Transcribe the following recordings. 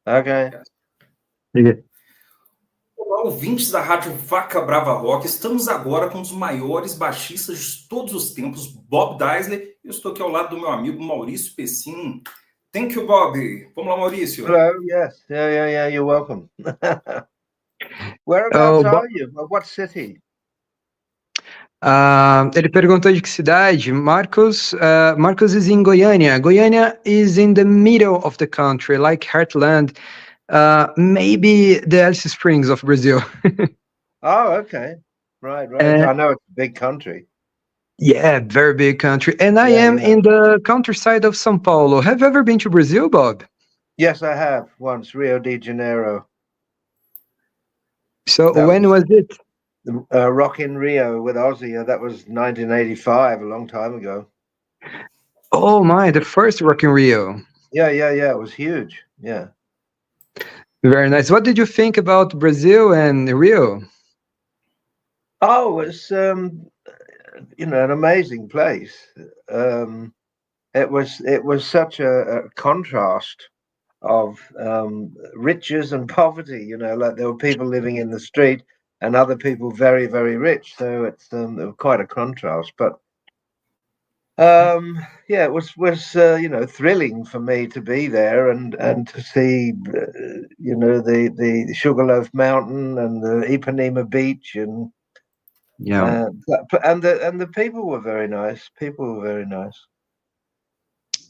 Okay. Yeah. Olá, ouvintes da rádio Vaca Brava Rock. Estamos agora com um dos maiores baixistas de todos os tempos, Bob Daisley. Eu estou aqui ao lado do meu amigo Maurício Peccin. Thank you, Bob. Vamos lá, Maurício. Hello, yes. Yeah, you're welcome. Whereabouts are you? What city? Ele perguntou de que cidade. Marcos is in Goiânia. Goiânia is in the middle of the country, like Heartland, maybe the Alice Springs of Brazil. Oh, okay. Right. I know it's a big country. Yeah, very big country. And I am in the countryside of São Paulo. Have you ever been to Brazil, Bob? Yes, I have once, Rio de Janeiro. So when was it? Rock in Rio with Ozzy. That was 1985, a long time ago. Oh my, the first Rock in Rio. Yeah. It was huge. Yeah. Very nice. What did you think about Brazil and Rio? Oh, it's an amazing place. It was such a contrast of riches and poverty. Like there were people living in the street and other people very, very rich. So it's quite a contrast. But it was thrilling for me to be there and to see the Sugarloaf Mountain and the Ipanema Beach and the people were very nice.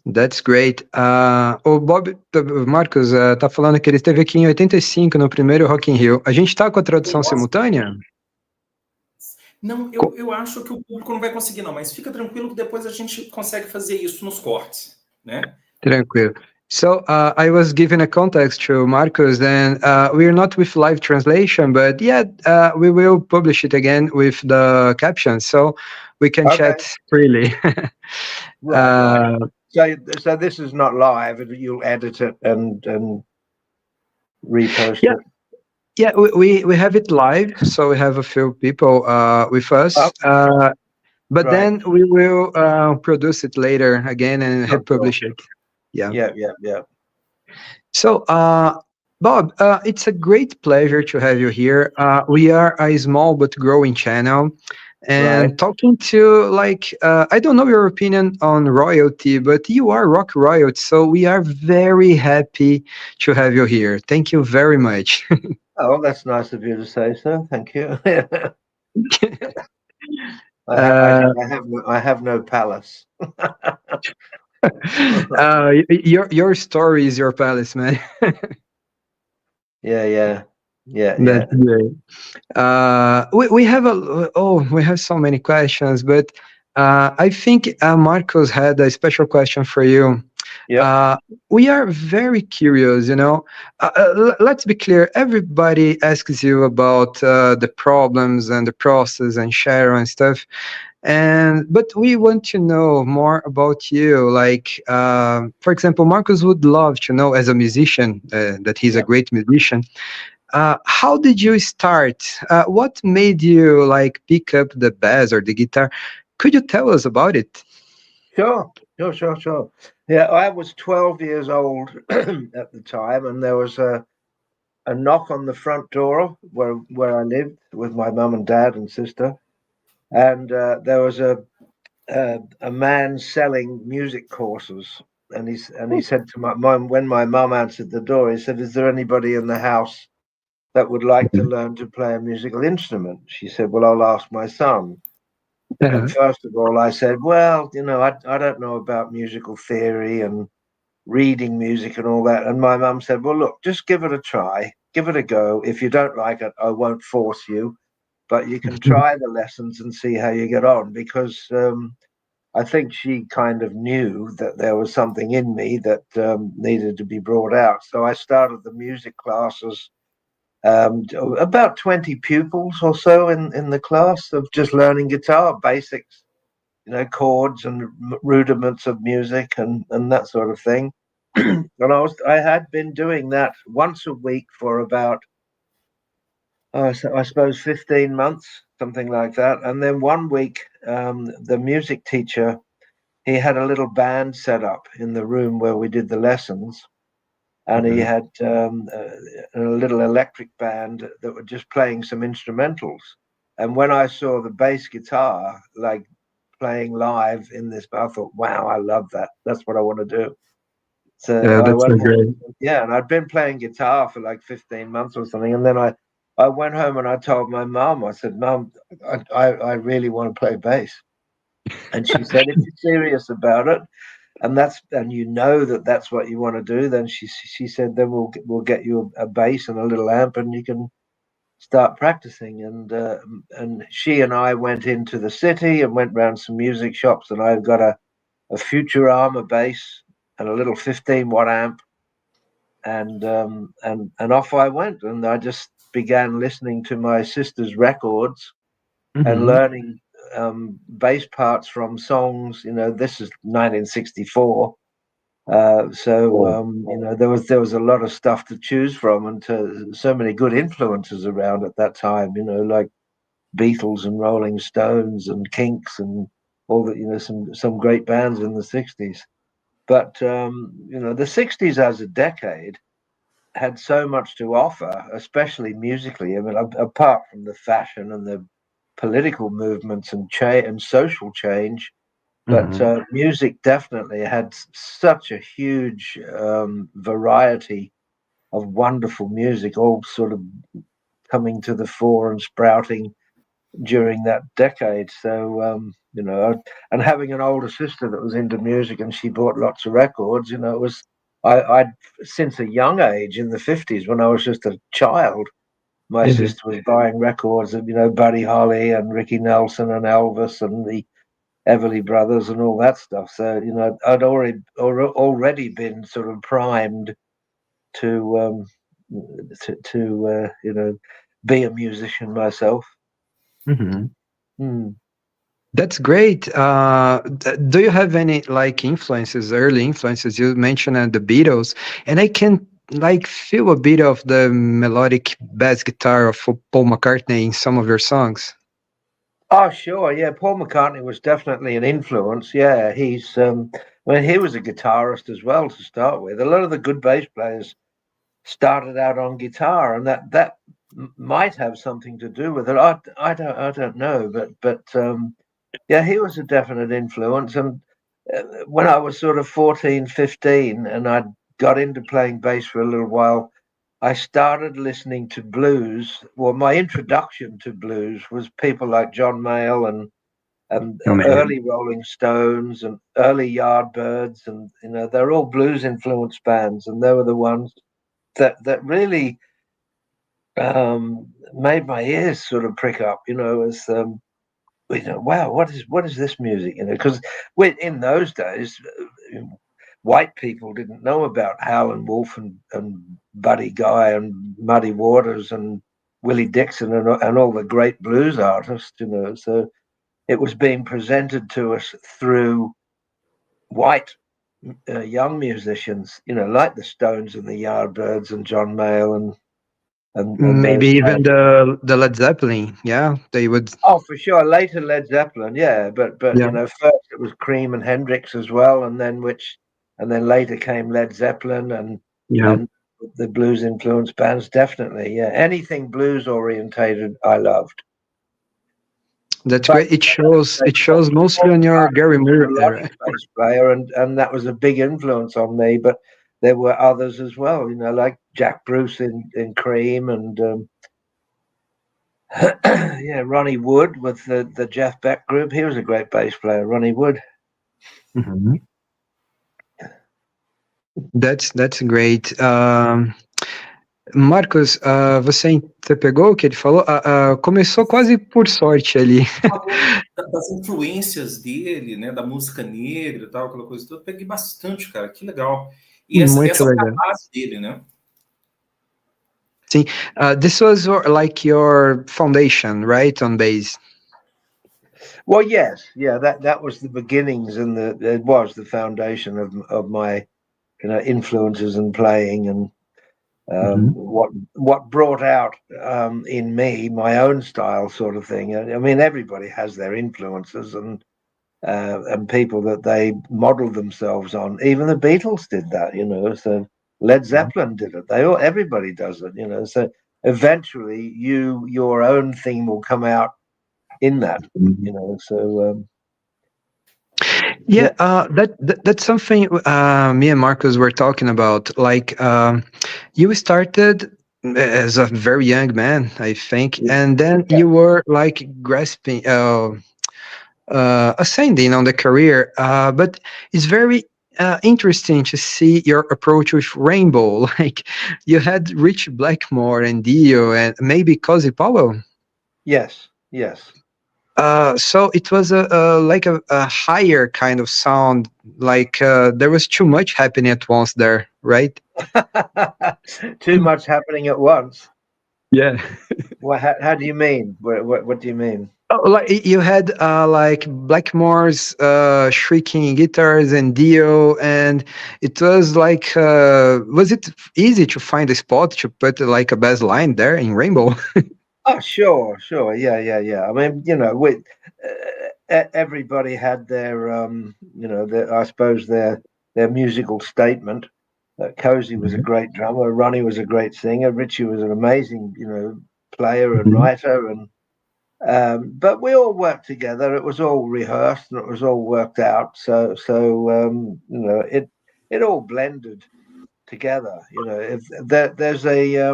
That's great. O Bob, Marcos, tá falando que ele esteve aqui em 85 no primeiro Rock in Rio. A gente tá com a tradução simultânea? Não, eu acho que o público não vai conseguir, não, mas fica tranquilo que depois a gente consegue fazer isso nos cortes, né? Tranquilo. So I was giving a context to Marcos, and we're not with live translation, but we will publish it again with the captions, so we can chat freely. Right. So this is not live. You'll edit it and repost it. Yeah, we have it live, so we have a few people with us. But then we will produce it later again and republish it. Yeah. So, Bob, it's a great pleasure to have you here. We are a small but growing channel. And talking to, I don't know your opinion on royalty, but you are rock royalty, so we are very happy to have you here. Thank you very much. Oh, that's nice of you to say so. Thank you. I have no palace. Your story is your palace, man. Yeah. That's great. We have so many questions, but I think Marcos had a special question for you. We are very curious, let's be clear, everybody asks you about the problems and the process and share and stuff, but we want to know more about you. For example, Marcos would love to know, as a musician, that he's a great musician. How did you start? What made you pick up the bass or the guitar? Could you tell us about it? Sure. Yeah, I was 12 years old at the time, and there was a knock on the front door where I lived with my mum and dad and sister, and there was a man selling music courses, and he said to my mum, when my mum answered the door, he said, "Is there anybody in the house that would like to learn to play a musical instrument?" She said, "Well, I'll ask my son." And first of all, I said, "Well, I don't know about musical theory and reading music and all that." And my mum said, "Well, look, just give it a try, give it a go. If you don't like it, I won't force you, but you can try the lessons and see how you get on." Because I think she kind of knew that there was something in me that needed to be brought out. So I started the music classes. About 20 pupils or so in the class of just learning guitar basics, chords and rudiments of music and that sort of thing. And I had been doing that once a week for about I suppose 15 months, something like that. And then one week the music teacher, he had a little band set up in the room where we did the lessons. and he had a little electric band that were just playing some instrumentals. And when I saw the bass guitar like playing live in this, I thought, wow, I love that. That's what I want to do. So Yeah, I that's went so great. yeah, and I'd been playing guitar for like 15 months or something. And then I went home and I told my mum, I said, Mum, I really want to play bass. And she said, if you're serious about it, and you know that's what you want to do, then she said, then we'll get you a bass and a little amp, and you can start practicing. And she and I went into the city and went round some music shops, and I got a Futurama bass and a little 15-watt amp, and off I went, and I just began listening to my sister's records and learning bass parts from songs. This is 1964. There was a lot of stuff to choose from, and so many good influences around at that time, like Beatles and Rolling Stones and Kinks and all the, some great bands in the 60s. But the 60s as a decade had so much to offer, especially musically. I mean, apart from the fashion and the political movements and social change, but music definitely had such a huge variety of wonderful music, all sort of coming to the fore and sprouting during that decade. So, and having an older sister that was into music and she bought lots of records, it was, I'd since a young age in the 50s, when I was just a child, my sister was buying records of, Buddy Holly and Ricky Nelson and Elvis and the Everly Brothers and all that stuff. So, I'd already been sort of primed to be a musician myself. That's great. Do you have any influences, early influences? You mentioned the Beatles, and I can feel a bit of the melodic bass guitar of Paul McCartney in some of your songs. Oh, sure. Yeah, Paul McCartney was definitely an influence. Yeah, he's he was a guitarist as well to start with. A lot of the good bass players started out on guitar, and that might have something to do with it. I don't know, but yeah, he was a definite influence. And when I was sort of 14, 15, and I got into playing bass for a little while, I started listening to blues. Well, my introduction to blues was people like John Mayall and early Rolling Stones and early Yardbirds, and they're all blues influenced bands, and they were the ones that really made my ears sort of prick up. As wow, what is this music? Because in those days, white people didn't know about Howlin' Wolf and Buddy Guy and Muddy Waters and Willie Dixon and all the great blues artists. So it was being presented to us through white young musicians, like the Stones and the Yardbirds and John Mayall and maybe even the Led Zeppelin. Yeah, they would. Oh, for sure. Later Led Zeppelin, yeah, but Yeah. First it was Cream and Hendrix as well, and then later came Led Zeppelin and the blues influenced bands. Definitely, yeah. Anything blues orientated, I loved. That's great. It shows mostly on your Gary Moore era. Bass player, and that was a big influence on me. But there were others as well, like Jack Bruce in Cream and. Yeah, Ronnie Wood with the Jeff Beck group. He was a great bass player, Ronnie Wood. That's great. Marcos, você pegou o que ele falou? Começou quase por sorte ali. Das influências dele, né, da música negra e tal, aquela coisa toda, eu peguei bastante, cara, que legal. E essa foi a base dele, né? Sim. This was your foundation, right, on bass? Well, yes, yeah, that was the beginnings, and it was the foundation of my influences and playing, and what brought out in me my own style, sort of thing. I mean, everybody has their influences and people that they model themselves on. Even the Beatles did that, So Led Zeppelin did it. Everybody does it, So eventually, your own theme will come out in that, So that's something me and Marcos were talking about. Like, you started as a very young man, I think, and then you were like grasping, ascending on the career. But it's very interesting to see your approach with Rainbow. Like, you had Rich Blackmore and Dio and maybe Cozy Powell. Yes. So it was like a higher kind of sound, like there was too much happening at once there, right? Too much happening at once. Yeah. Well, how do you mean? What do you mean? Oh, like you had like Blackmore's shrieking guitars and Dio, and it was like, was it easy to find a spot to put like a bass line there in Rainbow? Oh, sure, yeah. I mean, everybody had their, I suppose their musical statement. Cozy was a great drummer. Ronnie was a great singer. Richie was an amazing, player and writer, and but we all worked together. It was all rehearsed and it was all worked out. So it all blended together. If there's a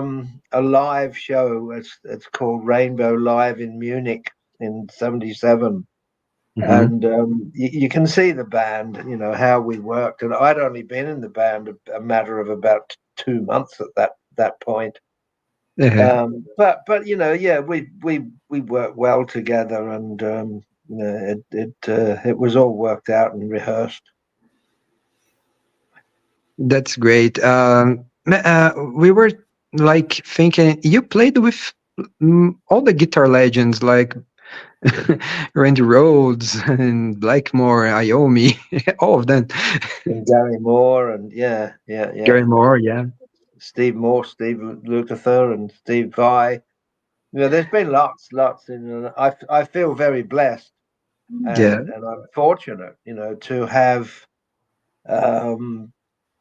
live show, it's called Rainbow Live in Munich in '77, and you can see the band, how we worked. And I'd only been in the band a matter of about 2 months at that point. But we worked well together, and it was all worked out and rehearsed. That's great. We were like thinking you played with all the guitar legends like Randy Rhoads and Blackmore, Iommi, all of them. And Gary Moore, and Gary Moore, yeah. Steve Moore, Steve Lukather, and Steve Vai. There's been lots. And I feel very blessed, and I'm fortunate, to have,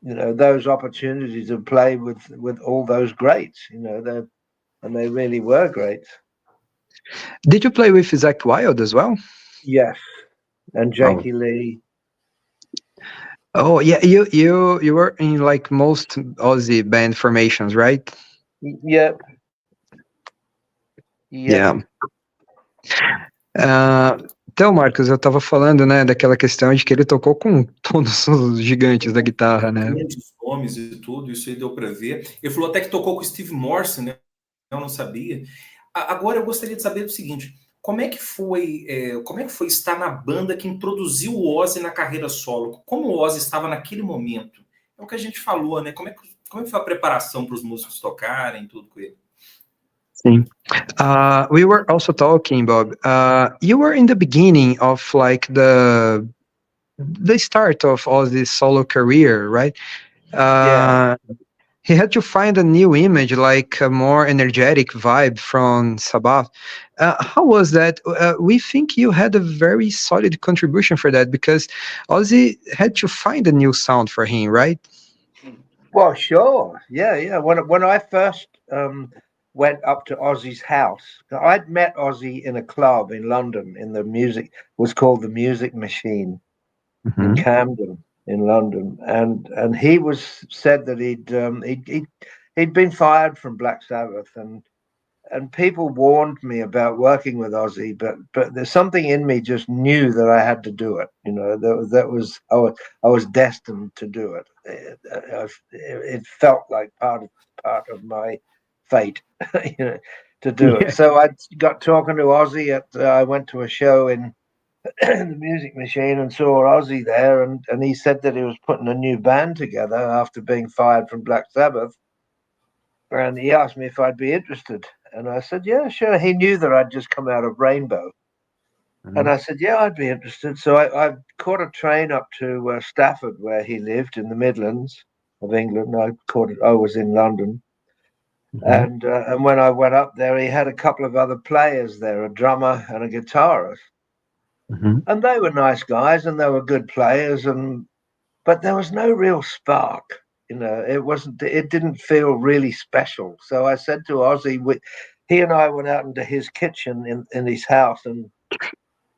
those opportunities to play with all those greats. And they really were great. Did you play with Zakk Wylde as well? Yes, and Jakey Lee. Oh yeah, you were in like most Aussie band formations, right? Yep. Yeah. Então, Marcos, eu tava falando, né, daquela questão de que ele tocou com todos os gigantes da guitarra, né? Grandes nomes e tudo, isso aí deu para ver. Ele falou até que tocou com o Steve Morse, né? Eu não sabia. Agora eu gostaria de saber o seguinte: como é que foi estar na banda que introduziu o Ozzy na carreira solo? Como o Ozzy estava naquele momento? É o que a gente falou, né? Como é que foi a preparação para os músicos tocarem, tudo com ele? Sim. We were also talking, Bob. You were in the beginning of like the start of Ozzy's solo career, right? He had to find a new image, like a more energetic vibe from Sabbath. How was that? We think you had a very solid contribution for that because Ozzy had to find a new sound for him, right? Well, sure. Yeah. When I first went up to Ozzy's house, I'd met Ozzy in a club in London. It was called the Music Machine in Camden, in London, and he said that he'd been fired from Black Sabbath, and people warned me about working with Ozzy, but there's something in me just knew that I had to do it. I was destined to do it. It felt like part of my fate, to do it. So I got talking to Ozzy I went to a show in the Music Machine and saw Ozzy there, and he said that he was putting a new band together after being fired from Black Sabbath, and he asked me if I'd be interested, and I said yeah, sure. He knew that I'd just come out of Rainbow, and I said yeah, I'd be interested. So I caught a train up to Stafford, where he lived in the Midlands of England. I was in London. And when I went up there, he had a couple of other players there, a drummer and a guitarist. And they were nice guys and they were good players, but there was no real spark. It didn't feel really special. So I said to Ozzy, he and I went out into his kitchen in his house, and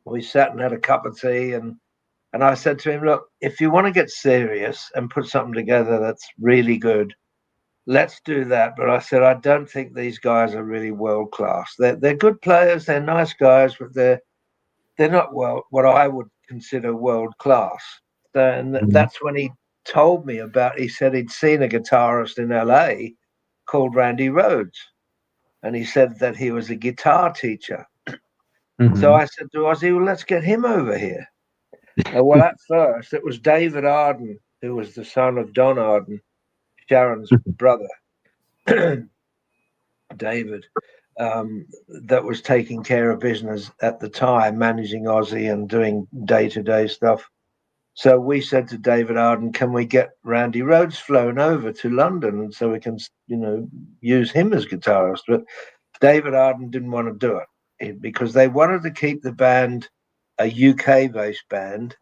we sat and had a cup of tea, and I said to him, look, if you want to get serious and put something together that's really good, let's do that. But I said, I don't think these guys are really world class. They're good players, they're nice guys, but they're not what I would consider world class. And that's when he told me he said he'd seen a guitarist in LA called Randy Rhoads, and he said that he was a guitar teacher. So I said to Ozzy, well, let's get him over here. Well, at first it was David Arden, who was the son of Don Arden, Sharon's brother, David, that was taking care of business at the time, managing Ozzy and doing day-to-day stuff. So we said to David Arden, can we get Randy Rhoads flown over to London so we can, use him as guitarist? But David Arden didn't want to do it because they wanted to keep the band a UK-based band.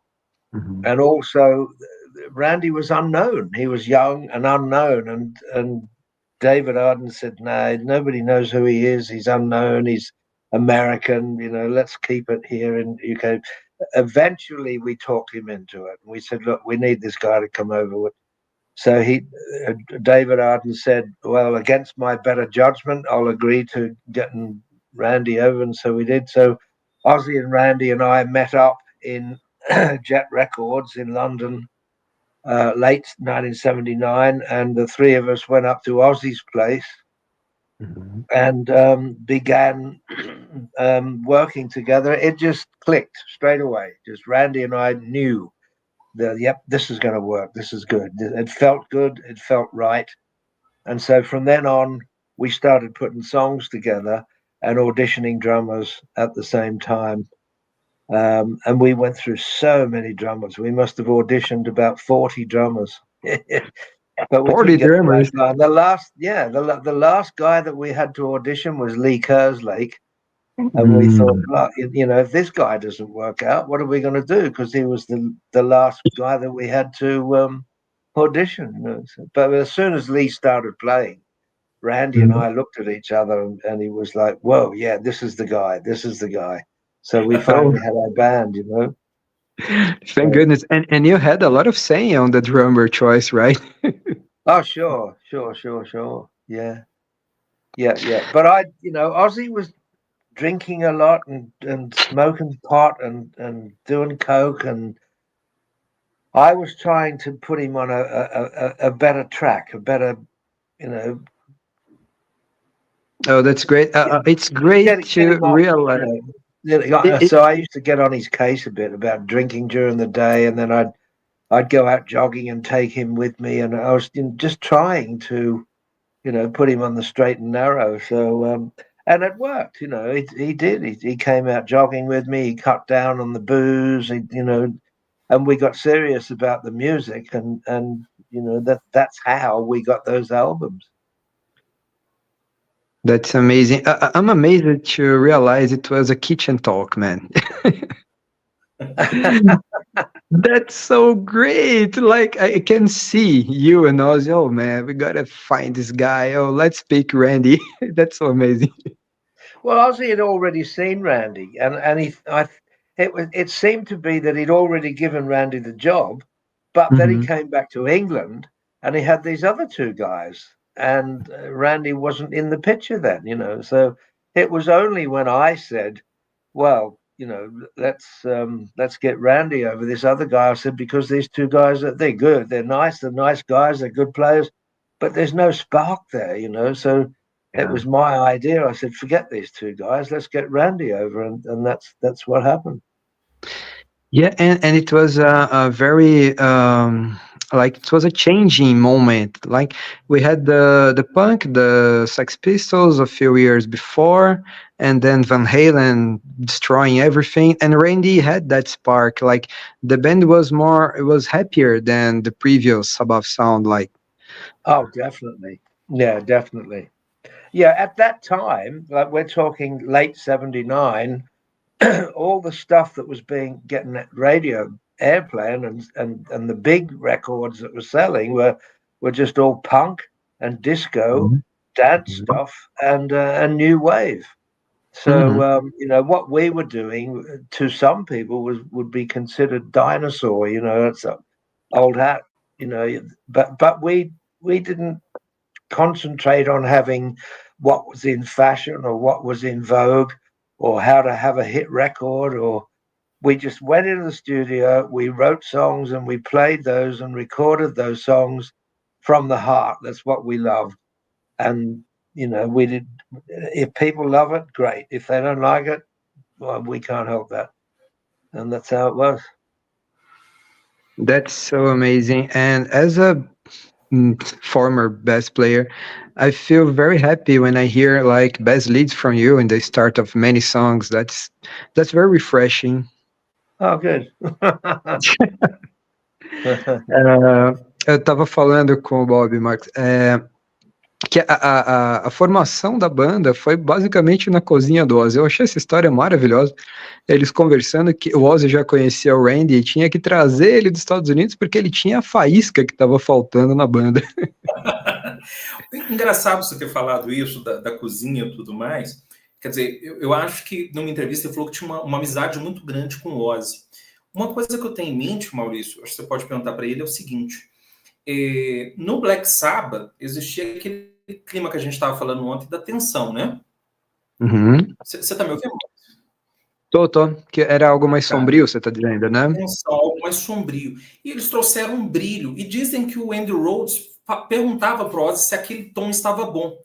And also Randy was unknown. He was young and unknown. And David Arden said, no, nobody knows who he is. He's unknown. He's American. Let's keep it here in UK. Eventually, we talked him into it. We said, look, we need this guy to come over. So David Arden said, well, against my better judgment, I'll agree to getting Randy over. And so we did. So Ozzy and Randy and I met up in Jet Records in London, late 1979. And the three of us went up to Ozzy's place and began working together. It just clicked straight away. Just Randy and I knew that, yep, this is going to work. This is good. It felt good. It felt right. And so from then on, we started putting songs together and auditioning drummers at the same time. And we went through so many drummers. We must have auditioned about 40 drummers. But 40 drummers. The last guy that we had to audition was Lee Kerslake. And we thought, if this guy doesn't work out, what are we going to do? Because he was the last guy that we had to audition. But as soon as Lee started playing, Randy and I looked at each other, and he was like, whoa, yeah, this is the guy. This is the guy. So we finally had our band, Thank goodness. And you had a lot of say on the drummer choice, right? Oh, sure. Yeah. But Ozzy was drinking a lot and smoking pot and doing coke, and I was trying to put him on a better track, a better, Oh, that's great. It's great to realize. So I used to get on his case a bit about drinking during the day, and then I'd go out jogging and take him with me, and I was just trying to, put him on the straight and narrow. So, and it worked. He did. He came out jogging with me. He cut down on the booze. And we got serious about the music, and that's how we got those albums. That's amazing. I'm amazed to realize it was a kitchen talk, man. That's so great. Like, I can see you and Ozzy. Oh man, we gotta find this guy. Oh, let's pick Randy. That's so amazing. Well, Ozzy had already seen Randy, and it seemed to be that he'd already given Randy the job, but then he came back to England and he had these other two guys, and Randy wasn't in the picture then, So it was only when I said, well, let's get Randy over this other guy. I said, because these two guys, they're good. They're nice guys. They're good players, but there's no spark there, So it was my idea. I said, forget these two guys. Let's get Randy over. And that's what happened. Yeah. And it was a very, like, it was a changing moment. Like, we had the punk, the Sex Pistols a few years before, and then Van Halen destroying everything. And Randy had that spark. Like, the band was happier than the previous Above Sound. Like, oh, definitely. Yeah, definitely. Yeah, at that time, like we're talking late 79, all the stuff that was getting that radio airplay and the big records that were selling were were just all punk and disco, dad stuff, and new wave. So what we were doing to some people would be considered dinosaur. It's an old hat. But we didn't concentrate on having what was in fashion or what was in vogue or how to have a hit record. Or we just went into the studio, we wrote songs, and we played those and recorded those songs from the heart. That's what we loved. And we did. If people love it, great. If they don't like it, well, we can't help that. And that's how it was. That's so amazing. And as a former bass player, I feel very happy when I hear like bass leads from you in the start of many songs. That's very refreshing. Oh, good. Eu estava falando com o Bob, Marcos, que a formação da banda foi basicamente na cozinha do Ozzy. Eu achei essa história maravilhosa. Eles conversando que o Ozzy já conhecia o Randy e tinha que trazer ele dos Estados Unidos porque ele tinha a faísca que estava faltando na banda. Engraçado você ter falado isso da cozinha e tudo mais. Quer dizer, eu acho que numa entrevista ele falou que tinha uma amizade muito grande com o Ozzy. Uma coisa que eu tenho em mente, Maurício, acho que você pode perguntar para ele, é o seguinte. No Black Sabbath existia aquele clima que a gente estava falando ontem da tensão, né? Você tá me ouvindo? Tô. Que era algo mais sombrio, você tá dizendo, né? Tensão, algo mais sombrio. E eles trouxeram um brilho. E dizem que o Andy Rhoads perguntava pro Ozzy se aquele tom estava bom.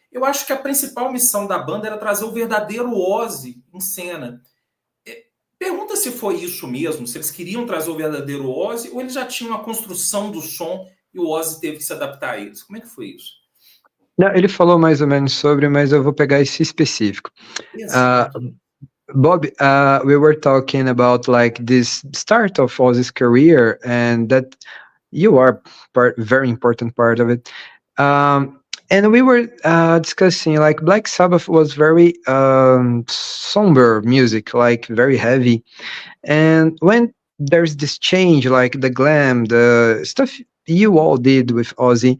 Eu acho que a principal missão da banda era trazer o verdadeiro Ozzy em cena. Pergunta se foi isso mesmo, se eles queriam trazer o verdadeiro Ozzy ou eles já tinham a construção do som e o Ozzy teve que se adaptar a eles. Como é que foi isso? Não, ele falou mais ou menos sobre, mas eu vou pegar esse específico. Bob, we were talking about like this start of Ozzy's career and that you are very important part of it. And we were discussing like Black Sabbath was very somber music, like very heavy. And when there's this change, like the glam, the stuff you all did with Ozzy,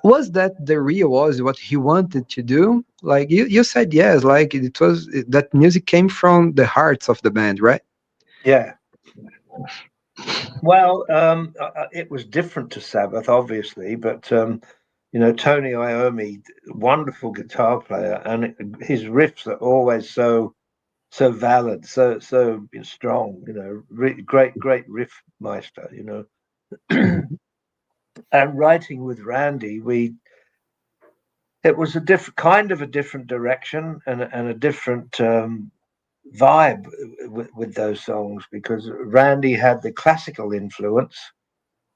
was that the real Ozzy, what he wanted to do? Like you said yes, like it was that music came from the hearts of the band, right? Yeah. Well, it was different to Sabbath, obviously, but Tony Iommi, wonderful guitar player, and his riffs are always so valid, so strong. Great riff meister. And writing with Randy, it was a different direction and a different vibe with those songs because Randy had the classical influence.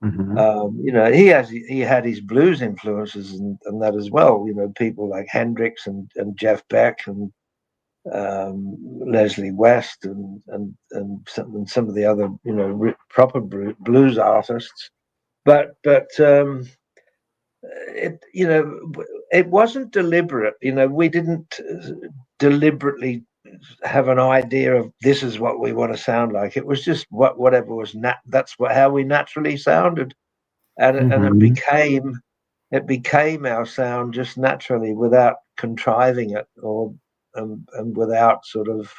He had his blues influences and that as well. People like Hendrix and Jeff Beck and Leslie West and some of the other proper blues artists. But it wasn't deliberate. We didn't deliberately have an idea of this is what we want to sound like. It was just whatever was how we naturally sounded, and it became our sound just naturally without contriving it or and without sort of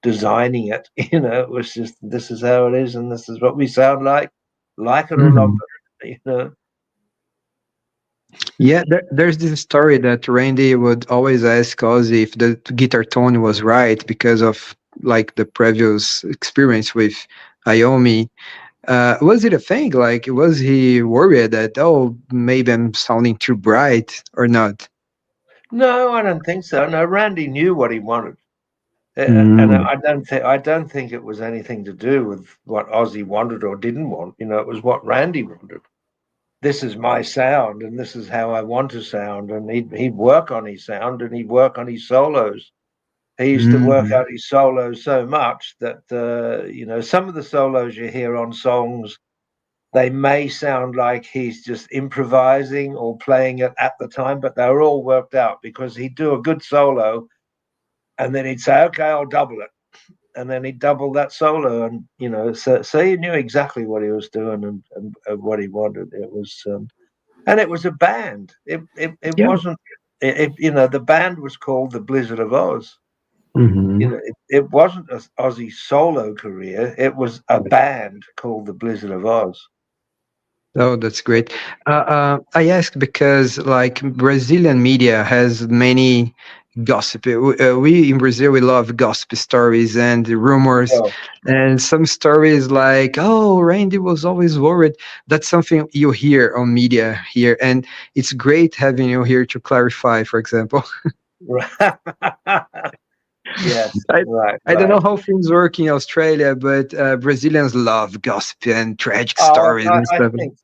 designing it. It was just this is how it is, and this is what we sound like it or not. Yeah, there's this story that Randy would always ask Ozzy if the guitar tone was right because of like the previous experience with Iommi. Was it a thing? Like, was he worried that maybe I'm sounding too bright or not? No, I don't think so. No, Randy knew what he wanted, and I don't think it was anything to do with what Ozzy wanted or didn't want. It was what Randy wanted. This is my sound and this is how I want to sound. And he'd work on his sound and he'd work on his solos. He used to work out his solos so much that, some of the solos you hear on songs, they may sound like he's just improvising or playing it at the time, but they were all worked out because he'd do a good solo and then he'd say, okay, I'll double it. And then he'd double that solo, and so he knew exactly what he was doing and what he wanted. It was And it was a band. It wasn't. The band was called the Blizzard of Oz. Mm-hmm. It wasn't an Ozzy solo career. It was a band called the Blizzard of Oz. Oh, that's great. I ask because like Brazilian media has many gossip. We in Brazil, we love gossip stories and rumors, and some stories like, oh, Randy was always worried. That's something you hear on media here, and it's great having you here to clarify, for example. Yes, I don't know how things work in Australia, but Brazilians love gossip and tragic stories and stuff. I think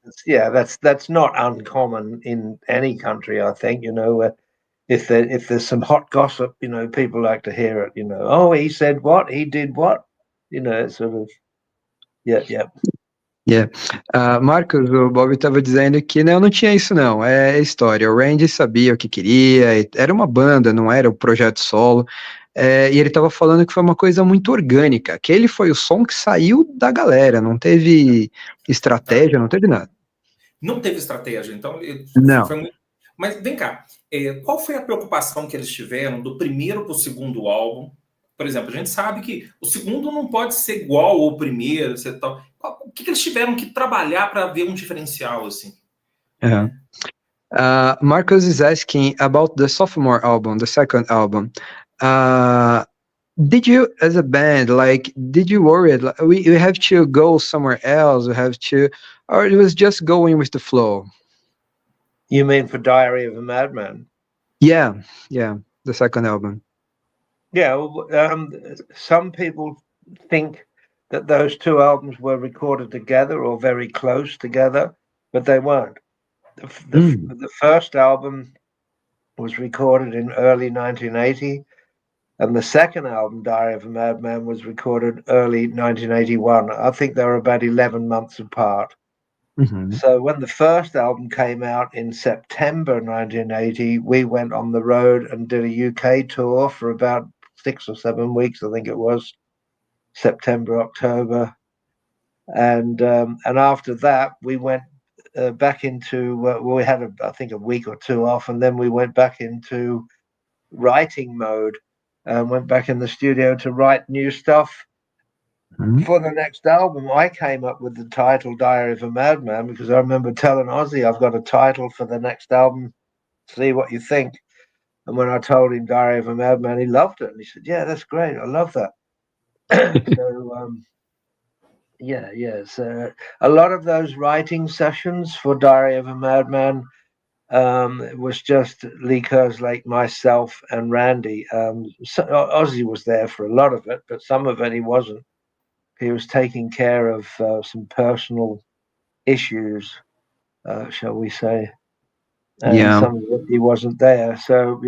that's not uncommon in any country. I think if there's some hot gossip, people like to hear it. Oh, he said what, he did what, sort of. Yeah. Marcos, o Bob estava dizendo que eu não tinha isso não, é história. O Randy sabia o que queria, era uma banda, não era um projeto solo. E ele estava falando que foi uma coisa muito orgânica, que ele foi o som que saiu da galera, não teve estratégia, não teve nada. Não teve estratégia, então... Não. Mas vem cá, qual foi a preocupação que eles tiveram do primeiro para o segundo álbum? Por exemplo, a gente sabe que o segundo não pode ser igual ao primeiro, tal. O que eles tiveram que trabalhar para ver um diferencial, assim? Marcos is asking about the sophomore album, the second album. Did you, as a band, did you worry, we have to go somewhere else, or it was just going with the flow? You mean for Diary of a Madman? Yeah, the second album. Yeah, some people think that those two albums were recorded together or very close together, but they weren't. The first album was recorded in early 1980, and the second album, Diary of a Madman, was recorded early 1981. I think they were about 11 months apart. Mm-hmm. So when the first album came out in September 1980, we went on the road and did a UK tour for about 6 or 7 weeks, I think it was, September, October. And after that, we went back into, we had, I think, a week or two off, and then we went back into writing mode and went back in the studio to write new stuff. Mm-hmm. For the next album. I came up with the title Diary of a Madman because I remember telling Ozzy, I've got a title for the next album, see what you think. And when I told him Diary of a Madman, he loved it, and he said, yeah, that's great, I love that. So a lot of those writing sessions for Diary of a Madman, it was just Lee Kerslake, myself, and Randy. Ozzy was there for a lot of it, but some of it he wasn't. He was taking care of some personal issues, shall we say. And some of it he wasn't there. So,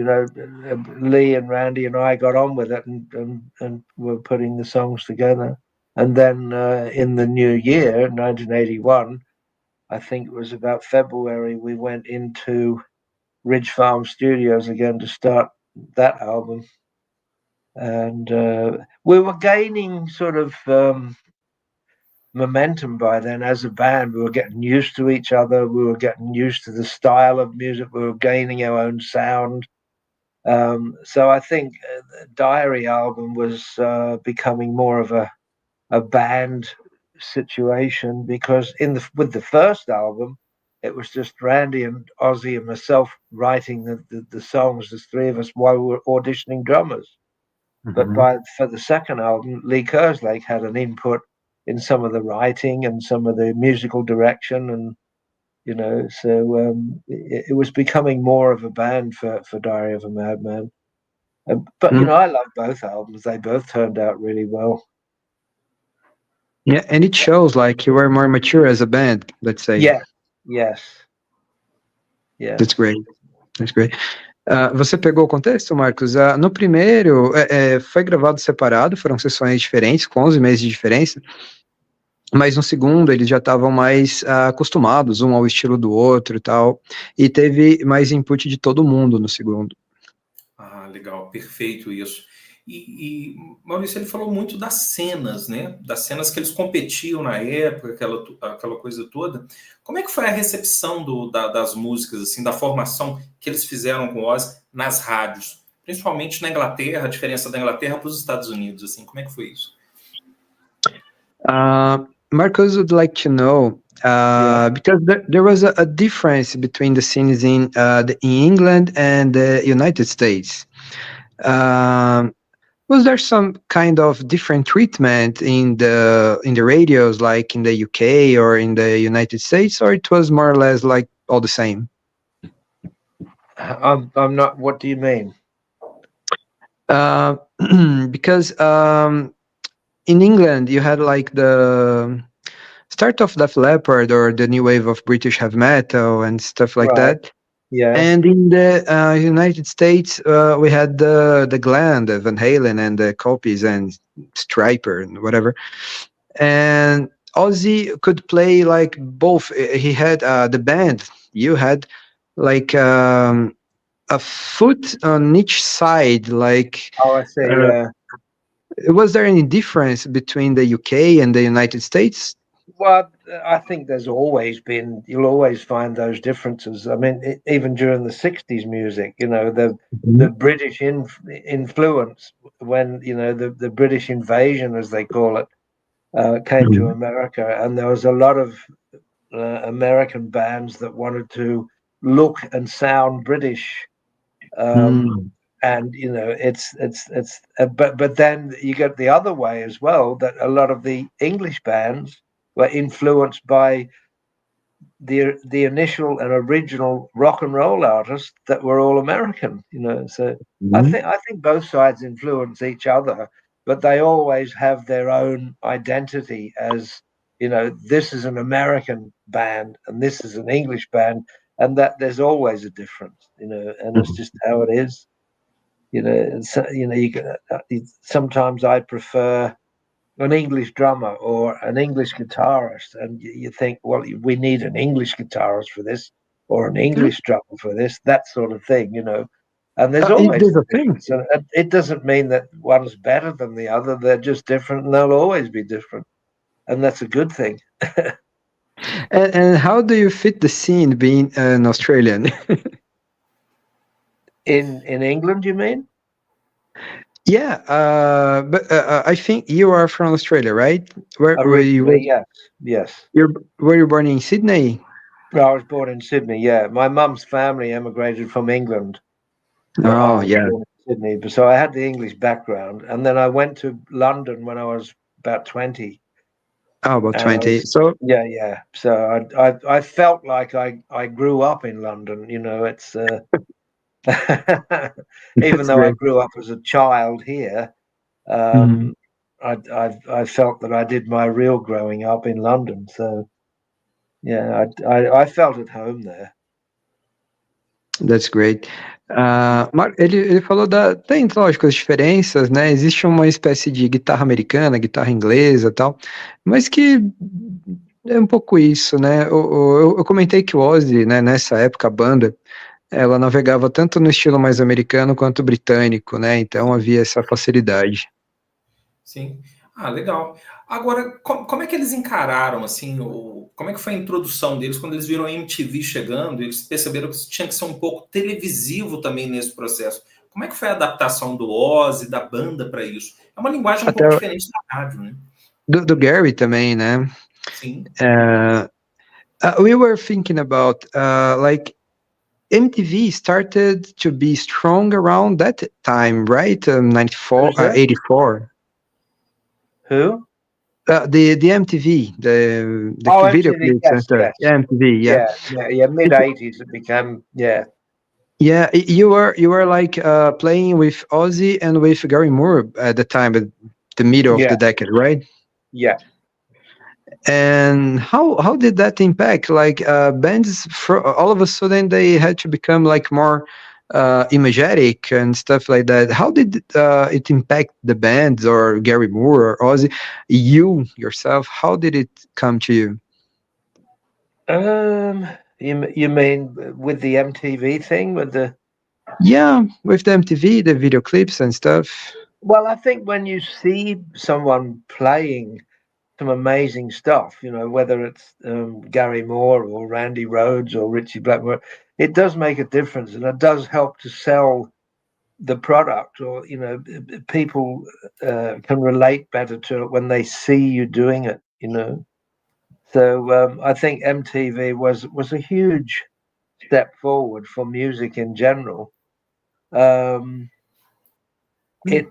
Lee and Randy and I got on with it and were putting the songs together. And then in the new year, 1981, I think it was about February, we went into Ridge Farm Studios again to start that album. And we were gaining sort of momentum by then as a band. We were getting used to each other. We were getting used to the style of music. We were gaining our own sound. So I think the Diary album was becoming more of a band situation, because with the first album, it was just Randy and Ozzy and myself writing the songs, the three of us, while we were auditioning drummers. Mm-hmm. But for the second album, Lee Kerslake had an input in some of the writing and some of the musical direction, and so it was becoming more of a band for Diary of a Madman. But I love both albums; they both turned out really well. Yeah, and it shows like you were more mature as a band, let's say. Yes. That's great. Você pegou o contexto, Marcos? No primeiro, foi gravado separado, foram sessões diferentes, com 11 meses de diferença, mas no segundo eles já estavam mais acostumados um ao estilo do outro e tal, e teve mais input de todo mundo no segundo. Legal, perfeito isso. E Maurício, ele falou muito das cenas, né? Das cenas que eles competiam na época, aquela coisa toda. Como é que foi a recepção das músicas, assim, da formação que eles fizeram com Ozzy nas rádios? Principalmente na Inglaterra, a diferença da Inglaterra para os Estados Unidos, assim, como é que foi isso? Marcos would like to know, because there was a difference between the scenes in England and the United States. Was there some kind of different treatment in the radios, like in the UK or in the United States, or it was more or less like all the same? I'm not. What do you mean? Because in England you had like the start of Def Leppard or the new wave of British heavy metal and stuff like that. Yeah. And in the United States, we had the Glam, the Van Halen, and the Copies and Striper and whatever. And Ozzy could play like both. He had the band. You had like a foot on each side. Like, oh, I see. Was there any difference between the UK and the United States? Well, I think there's always been. You'll always find those differences. I mean, even during the '60s music, you know, the British influence when the British invasion, as they call it, came to America, and there was a lot of American bands that wanted to look and sound British. And but then you get the other way as well, that a lot of the English bands were influenced by the initial and original rock and roll artists that were all American, So I think both sides influence each other, but they always have their own identity as, this is an American band and this is an English band, and that there's always a difference, and it's just how it is. Sometimes I prefer an English drummer or an English guitarist, and you think, well, we need an English guitarist for this or an English drummer for this, that sort of thing, And there's always a difference. And it doesn't mean that one's better than the other. They're just different, and they'll always be different, and that's a good thing. And how do you fit the scene being an Australian? In England, you mean? Yeah, but I think you are from Australia, right? Where you were? Yes. Were you born in Sydney? Well, I was born in Sydney. Yeah, my mum's family emigrated from England. Oh, yeah. Born in Sydney, so I had the English background, and then I went to London when I was about 20. Oh, about 20. So yeah. So I felt like I grew up in London. It's. Even though I grew up as a child here, I felt that I did my real growing up in London. So, yeah, I felt at home there. That's great. Ele falou tem, lógico, as diferenças, né? Existe uma espécie de guitarra americana, guitarra inglesa e tal, mas que é um pouco isso, né? Eu comentei que o Ozzy, né, nessa época, a banda, ela navegava tanto no estilo mais americano quanto britânico, né? Então havia essa facilidade. Sim. Ah, legal. Agora, como é que eles encararam, assim, como é que foi a introdução deles quando eles viram a MTV chegando? Eles perceberam que tinha que ser um pouco televisivo também nesse processo. Como é que foi a adaptação do Ozzy, da banda para isso? É uma linguagem um pouco diferente da rádio, né? Do Gary também, né? Sim. We were thinking about, like, MTV started to be strong around that time, right? 84. Who? The MTV, the video MTV, clips and stuff. Yes. Yeah, MTV, yeah. Mid-80s it became, yeah. Yeah, you were like playing with Ozzy and with Gary Moore at the time, at the middle of the decade, right? Yeah. And how did that impact? Like bands, all of a sudden they had to become like more imagetic and stuff like that. How did it impact the bands or Gary Moore or Ozzy? You yourself, how did it come to you? You mean with the MTV thing, with the? Yeah, with the MTV, the video clips and stuff. Well, I think when you see someone playing some amazing stuff, whether it's Gary Moore or Randy Rhoads or Richie Blackmore, it does make a difference, and it does help to sell the product, or people can relate better to it when they see you doing it. So I think MTV was a huge step forward for music in general. It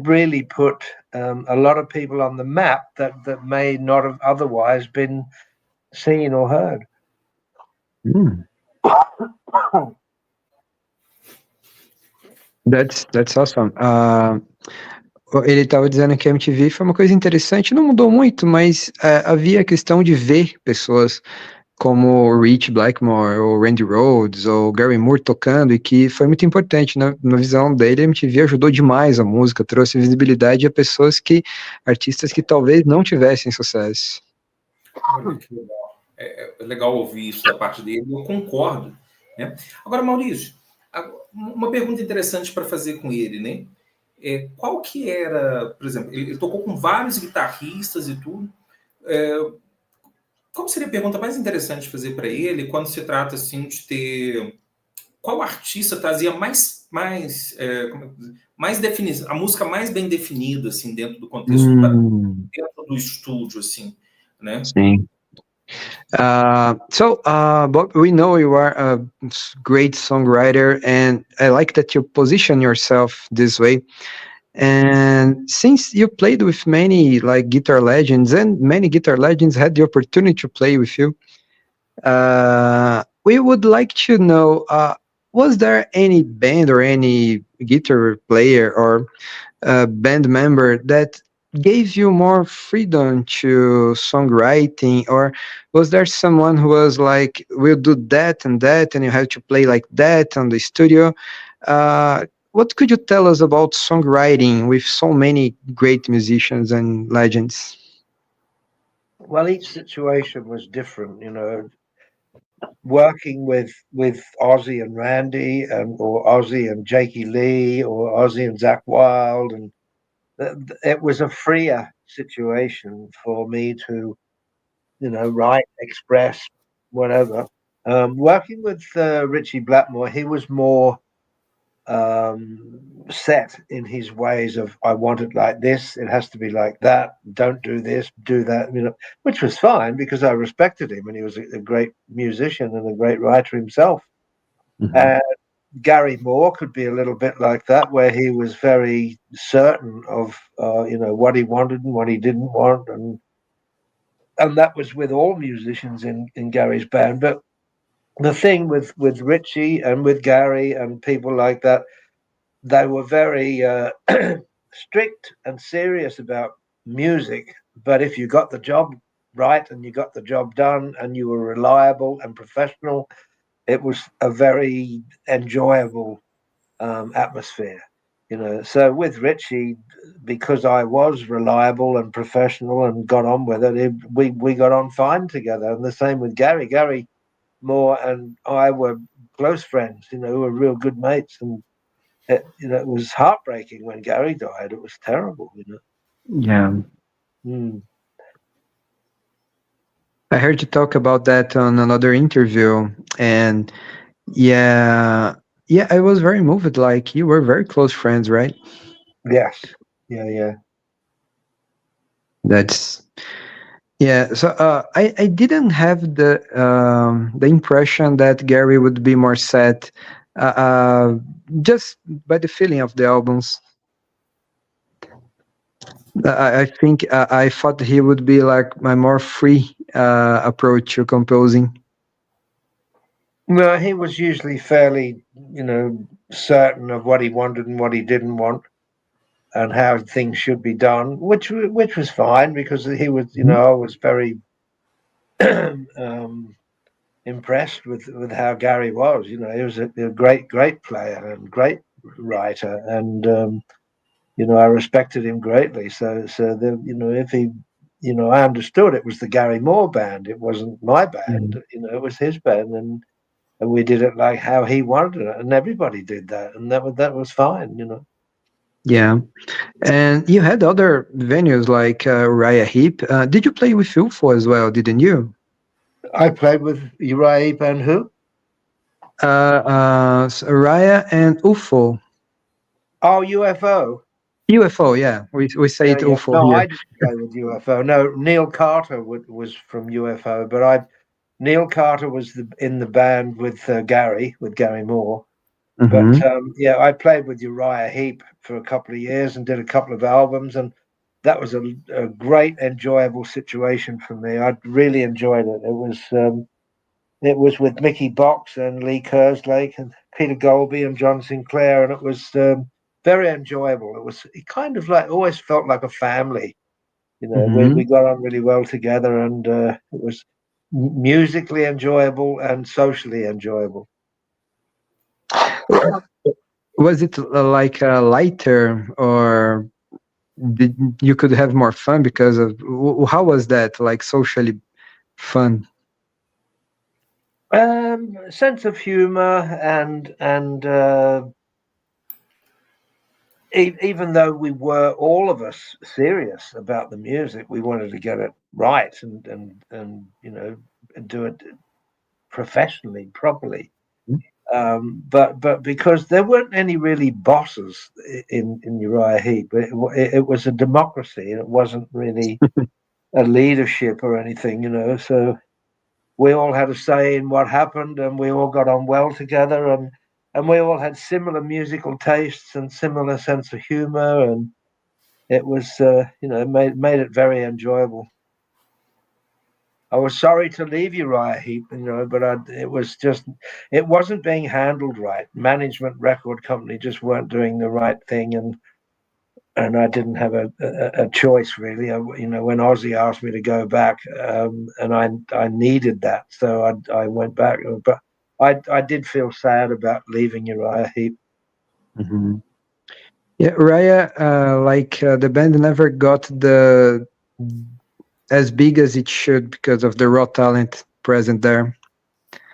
really put a lot of people on the map that may not have otherwise been seen or heard. That's awesome. Ele estava dizendo que a MTV foi uma coisa interessante, não mudou muito, mas havia a questão de ver pessoas como Rich Blackmore, ou Randy Rhoads, ou Gary Moore tocando, e que foi muito importante, né? Na visão dele, a MTV ajudou demais a música, trouxe visibilidade a artistas que talvez não tivessem sucesso. Olha que legal. É legal ouvir isso da parte dele, eu concordo, né? Agora, Maurício, uma pergunta interessante para fazer com ele, né? Qual que era, por exemplo, ele tocou com vários guitarristas e tudo. Qual seria a pergunta mais interessante de fazer para ele quando se trata assim de ter qual artista trazia mais definição, a música mais bem definida assim dentro do contexto dentro do estúdio assim, né? Sim. Bob, we know you are a great songwriter, and I like that you position yourself this way. And since you played with many guitar legends, and many guitar legends had the opportunity to play with you, we would like to know, was there any band or any guitar player or band member that gave you more freedom to songwriting, or was there someone who was like, we'll do that and you have to play like that on the studio? What could you tell us about songwriting with so many great musicians and legends? Well, each situation was different, working with Ozzy and Randy, or Ozzy and Jakey Lee, or Ozzy and Zakk Wylde, and it was a freer situation for me to, write, express, whatever. Working with Richie Blackmore, he was more set in his ways of, I want it like this, it has to be like that, don't do this, do that, which was fine because I respected him and he was a great musician and a great writer himself. And Gary Moore could be a little bit like that, where he was very certain of what he wanted and what he didn't want, and that was with all musicians in Gary's band. But the thing with Richie and with Gary and people like that, they were very strict and serious about music. But if you got the job right and you got the job done and you were reliable and professional, it was a very enjoyable atmosphere. So with Richie, because I was reliable and professional and got on with it, we got on fine together. And the same with Gary. Gary Moore and I were close friends, we were real good mates. And it was heartbreaking when Gary died. It was terrible, Yeah. I heard you talk about that on another interview, and yeah, I was very moved. Like, you were very close friends, right? Yes. Yeah. So I didn't have the impression that Gary would be more sad, just by the feeling of the albums. I think I thought he would be like my more free approach to composing. No, he was usually fairly, certain of what he wanted and what he didn't want, and how things should be done, which was fine because he was, I was very impressed with how Gary was. He was a great player and great writer, and I respected him greatly. So if he, I understood it was the Gary Moore band. It wasn't my band. It was his band, and and we did it like how he wanted it, and everybody did that, and that was fine, you know. Yeah, and you had other venues like Uriah Heep. Did you play with UFO as well? Didn't you? I played with Uriah Heep and who? Uriah and UFO. Oh, UFO. UFO, yeah. We say it UFO No, here. I didn't play with UFO. No, Neil Carter was from UFO, but Neil Carter was in the band with Gary Moore. Mm-hmm. But yeah, I played with Uriah Heep for a couple of years and did a couple of albums, and that was a great, enjoyable situation for me. I really enjoyed it. It was with Mickey Box and Lee Kerslake and Peter Golby and John Sinclair, and it was very enjoyable. It kind of like always felt like a family. You know, Mm-hmm. we got on really well together, and it was musically enjoyable and socially enjoyable. Was it like lighter, or did you could have more fun because of how was that like socially fun? Sense of humor and even though we were all of us serious about the music, we wanted to get it right and you know, do it professionally, properly. But because there weren't any really bosses in Uriah Heep, it was a democracy, and it wasn't really a leadership or anything, you know. So we all had a say in what happened, and we all got on well together, and we all had similar musical tastes and similar sense of humor, and it was you know, made it very enjoyable. I was sorry to leave Uriah Heep, you know, but it wasn't being handled right. Management, record company just weren't doing the right thing, and I didn't have a choice really. You know, when Ozzy asked me to go back, and I needed that, so I went back. But I did feel sad about leaving Uriah Heep. Mm-hmm. Yeah, Uriah, the band never got as big as it should because of the raw talent present there.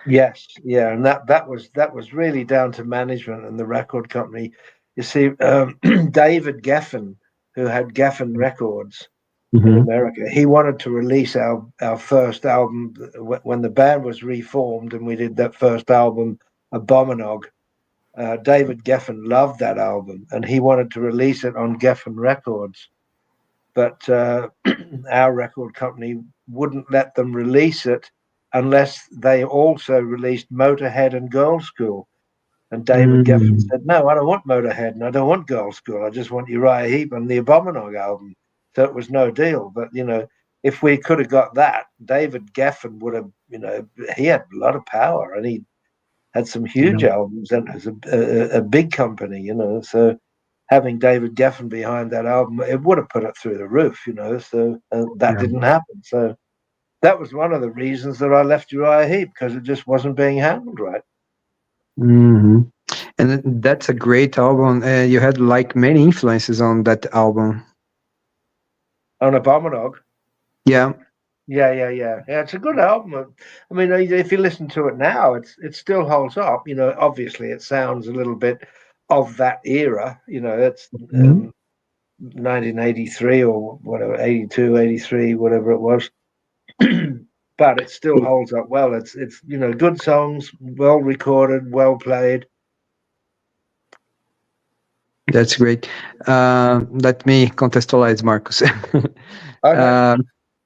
Yes, yeah, and that was really down to management and the record company. You see, David Geffen, who had Geffen Records in America, he wanted to release our first album when the band was reformed, and we did that first album, Abominog. David Geffen loved that album, and he wanted to release it on Geffen Records, but our record company wouldn't let them release it unless they also released Motorhead and Girl School. And David Geffen said, no, I don't want Motorhead and I don't want Girl School. I just want Uriah Heep and the Abominog album. So it was no deal. But, you know, if we could have got that, David Geffen would have, you know, he had a lot of power, and he had some huge albums, and it was a big company, you know. So having David Geffen behind that album, it would have put it through the roof, you know. So that didn't happen. So that was one of the reasons that I left Uriah Heep, because it just wasn't being handled right. Mm-hmm. And that's a great album. You had like many influences on that album. On Abominog? Yeah. Yeah. It's a good album. I mean, if you listen to it now, it still holds up. You know, obviously it sounds a little bit of that era. You know, it's 1983 or whatever, 82, 83, whatever it was. But it still holds up well. It's you know, good songs, well recorded, well played. That's great. Let me contextualize, Marcos. Okay.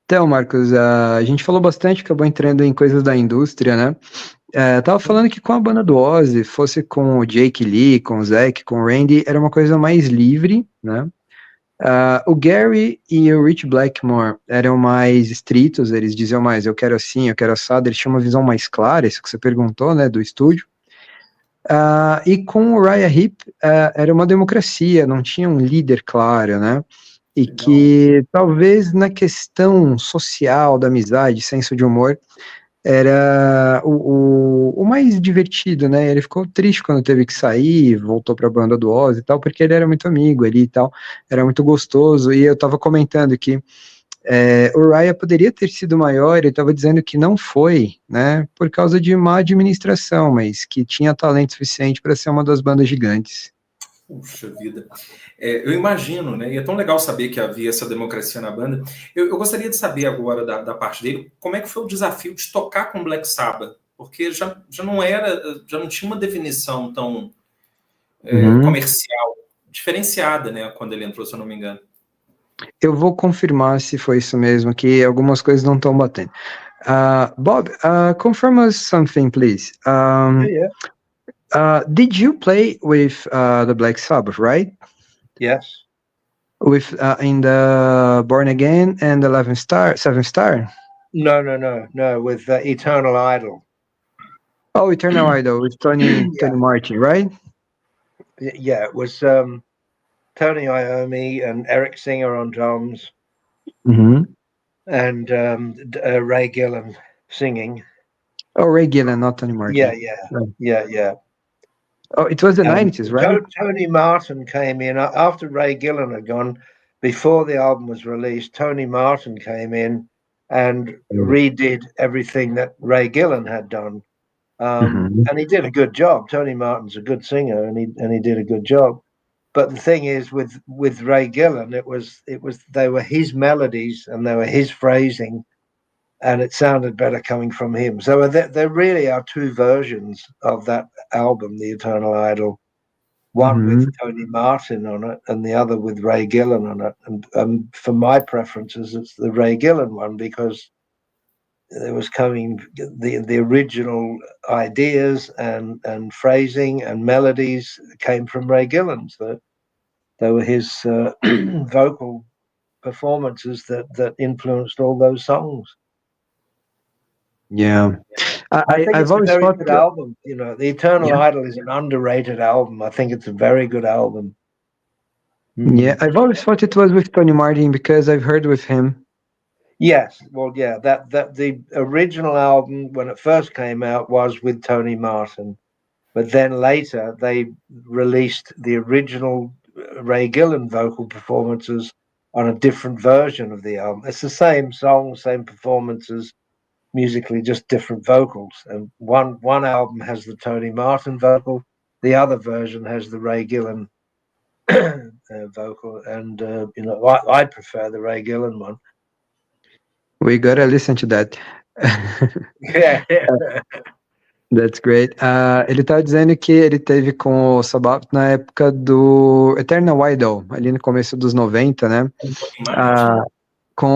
Então, Marcos, a gente falou bastante, acabou entrando em coisas da indústria, né? Tava falando que com a banda do Ozzy, fosse com o Jake Lee, com o Zack, com o Randy, era uma coisa mais livre, né? O Gary e o Rich Blackmore eram mais estritos, eles diziam mais, eu quero assim, eu quero assado, eles tinham uma visão mais clara, isso que você perguntou, né, do estúdio. E com o Uriah Heep era uma democracia, não tinha um líder claro, né? E que talvez na questão social, da amizade, senso de humor, era o mais divertido, né? Ele ficou triste quando teve que sair, voltou para a banda do Ozzy e tal, porque ele era muito amigo ali e tal, era muito gostoso. E eu tava comentando que O Raya poderia ter sido maior, ele estava dizendo que não foi, né, por causa de má administração, mas que tinha talento suficiente para ser uma das bandas gigantes. Puxa vida. Eu imagino, né? E é tão legal saber que havia essa democracia na banda. Eu gostaria de saber agora da parte dele, como é que foi o desafio de tocar com Black Sabbath? Porque já não tinha uma definição tão comercial, diferenciada, né? Quando ele entrou, se eu não me engano. Eu vou confirmar se foi isso mesmo, que algumas coisas não estão batendo. Bob, confirm us something, please. Did you play with the Black Sabbath, right? Yes. With in the Born Again and 7 Star? No, with Eternal Idol. Oh, Eternal Idol with Tony Martin, right? Yeah, it was Tony Iommi and Eric Singer on drums, and Ray Gillan singing. Oh, Ray Gillan, not Tony Martin. Yeah. Oh, it was the 90s, right? Tony Martin came in after Ray Gillan had gone. Before the album was released, Tony Martin came in and redid everything that Ray Gillan had done. And he did a good job. Tony Martin's a good singer, and he did a good job. But the thing is, with Ray Gillan, they were his melodies and they were his phrasing, and it sounded better coming from him. So there really are two versions of that album, The Eternal Idol. One with Tony Martin on it, and the other with Ray Gillan on it. And for my preferences, it's the Ray Gillan one, because there was coming the original ideas and phrasing and melodies came from Ray Gillan. So they were his vocal performances that influenced all those songs. Yeah, I think I've it's a always very thought good album. You know, The Eternal Idol is an underrated album. I think it's a very good album. Yeah, I've always thought it was with Tony Martin because I've heard with him. Yes, well, yeah, that the original album when it first came out was with Tony Martin, but then later they released the original Ray Gillan vocal performances on a different version of the album. It's the same song, same performances, musically just different vocals. And one album has the Tony Martin vocal, the other version has the Ray Gillan vocal, and I prefer the Ray Gillan one. We gotta listen to that. Yeah. That's great. Ele tá dizendo que ele teve com o Sabbath na época do Eternal Idol, ali no começo dos 90, né?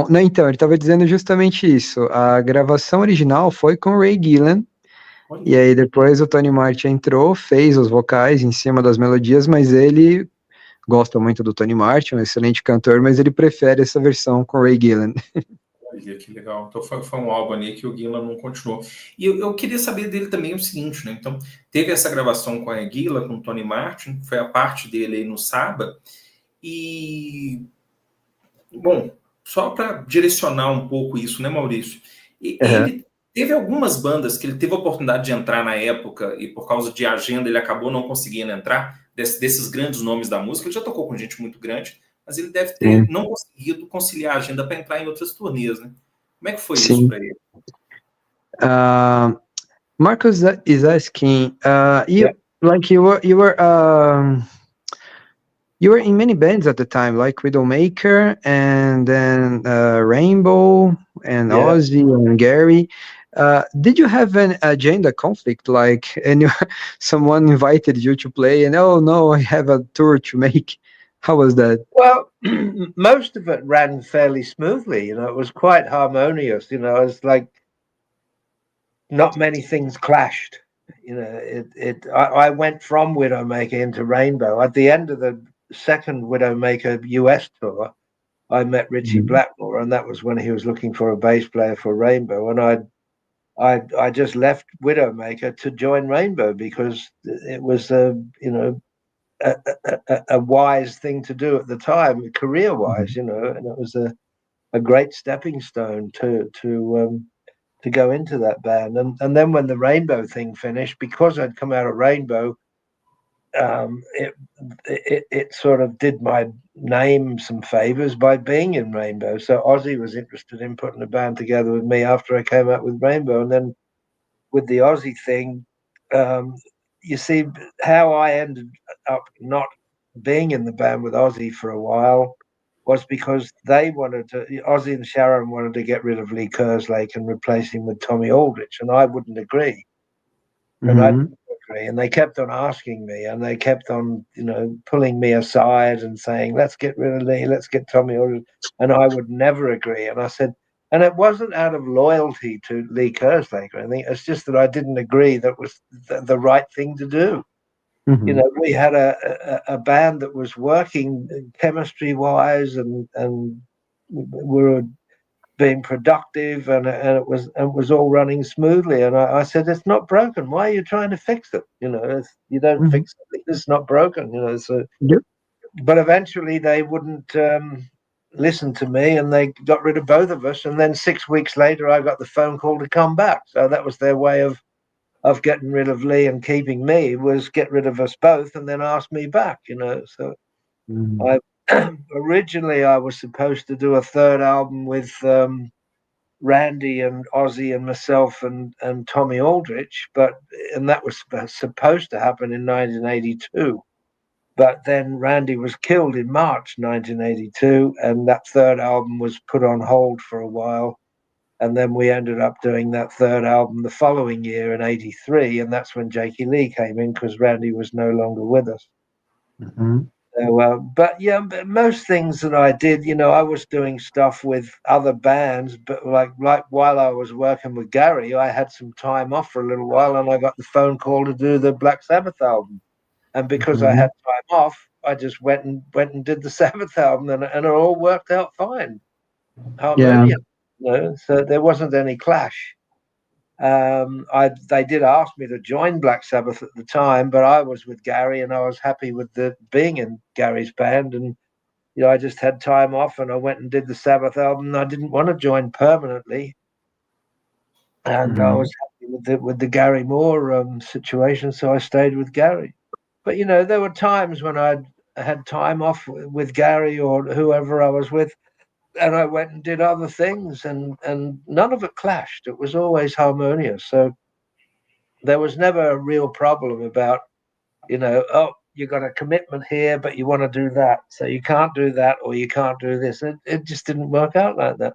Não, então, ele tava dizendo justamente isso. A gravação original foi com o Ray Gillan, e aí depois o Tony Martin entrou, fez os vocais em cima das melodias, mas ele gosta muito do Tony Martin, um excelente cantor, mas ele prefere essa versão com o Ray Gillan. Olha, que legal. Então foi um álbum ali que o Gillan não continuou. E eu queria saber dele também o seguinte, né? Então, teve essa gravação com a Gillan, com o Tony Martin, foi a parte dele aí no Sabbath. E, bom, só para direcionar um pouco isso, né, Maurício? Ele teve algumas bandas que ele teve a oportunidade de entrar na época e por causa de agenda ele acabou não conseguindo entrar, desses grandes nomes da música. Ele já tocou com gente muito grande, mas ele deve ter não conseguido conciliar a agenda para entrar em outras turnês, né? Como é que foi isso para ele? Marcos is asking, you were in many bands at the time, like Widowmaker and then Rainbow and Ozzy and Gary. Did you have an agenda conflict, like someone invited you to play and, oh no, I have a tour to make? How was that? Well, most of it ran fairly smoothly. You know, it was quite harmonious. You know, it's like not many things clashed. You know, I went from Widowmaker into Rainbow. At the end of the second Widowmaker US tour, I met Richie Blackmore, and that was when he was looking for a bass player for Rainbow. And I just left Widowmaker to join Rainbow because it was a wise thing to do at the time, career-wise, you know, and it was a great stepping stone to go into that band. And then when the Rainbow thing finished, because I'd come out of Rainbow, it sort of did my name some favors by being in Rainbow. So Ozzy was interested in putting a band together with me after I came out with Rainbow. And then with the Ozzy thing, you see how I ended up not being in the band with Ozzy for a while was because Ozzy and Sharon wanted to get rid of Lee Kerslake and replace him with Tommy Aldrich, and I wouldn't agree. And I didn't agree, and they kept on asking me, and they kept on, pulling me aside and saying, "Let's get rid of Lee, let's get Tommy Aldrich," and I would never agree. And I said, and it wasn't out of loyalty to Lee Kerslake or anything. It's just that I didn't agree that was the right thing to do. We had a band that was working chemistry-wise, and we were being productive, and it was all running smoothly. And I said, "It's not broken. Why are you trying to fix it? You don't fix something that's not broken. So." Yep. But eventually, they wouldn't listen to me, and they got rid of both of us. And then 6 weeks later, I got the phone call to come back. So that was their way of getting rid of Lee and keeping me, was get rid of us both and then ask me back. So I originally I was supposed to do a third album with Randy and Ozzy and myself and Tommy Aldrich, and that was supposed to happen in 1982. But then Randy was killed in March 1982, and that third album was put on hold for a while. And then we ended up doing that third album the following year in 83, and that's when Jakey Lee came in because Randy was no longer with us. So, but most things that I did, I was doing stuff with other bands, but like while I was working with Gary, I had some time off for a little while, and I got the phone call to do the Black Sabbath album. And because I had time off, I just went and did the Sabbath album, and it all worked out fine. Harmonious. So there wasn't any clash. They did ask me to join Black Sabbath at the time, but I was with Gary, and I was happy with being in Gary's band. And I just had time off, and I went and did the Sabbath album. And I didn't want to join permanently, and I was happy with the Gary Moore situation, so I stayed with Gary. But there were times when I had time off with Gary or whoever I was with, and I went and did other things, and none of it clashed. It was always harmonious. So there was never a real problem about, you got a commitment here, but you want to do that. So you can't do that, or you can't do this. It just didn't work out like that.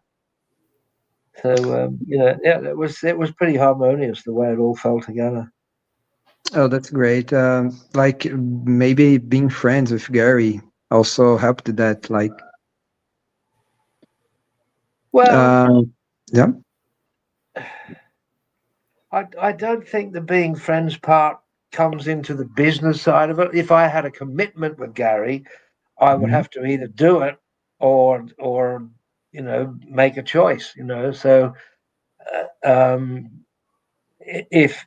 So, it was pretty harmonious the way it all fell together. Oh, that's great. Like maybe being friends with Gary also helped that, like. Well, yeah. I don't think the being friends part comes into the business side of it. If I had a commitment with Gary, I would have to either do it or make a choice. So if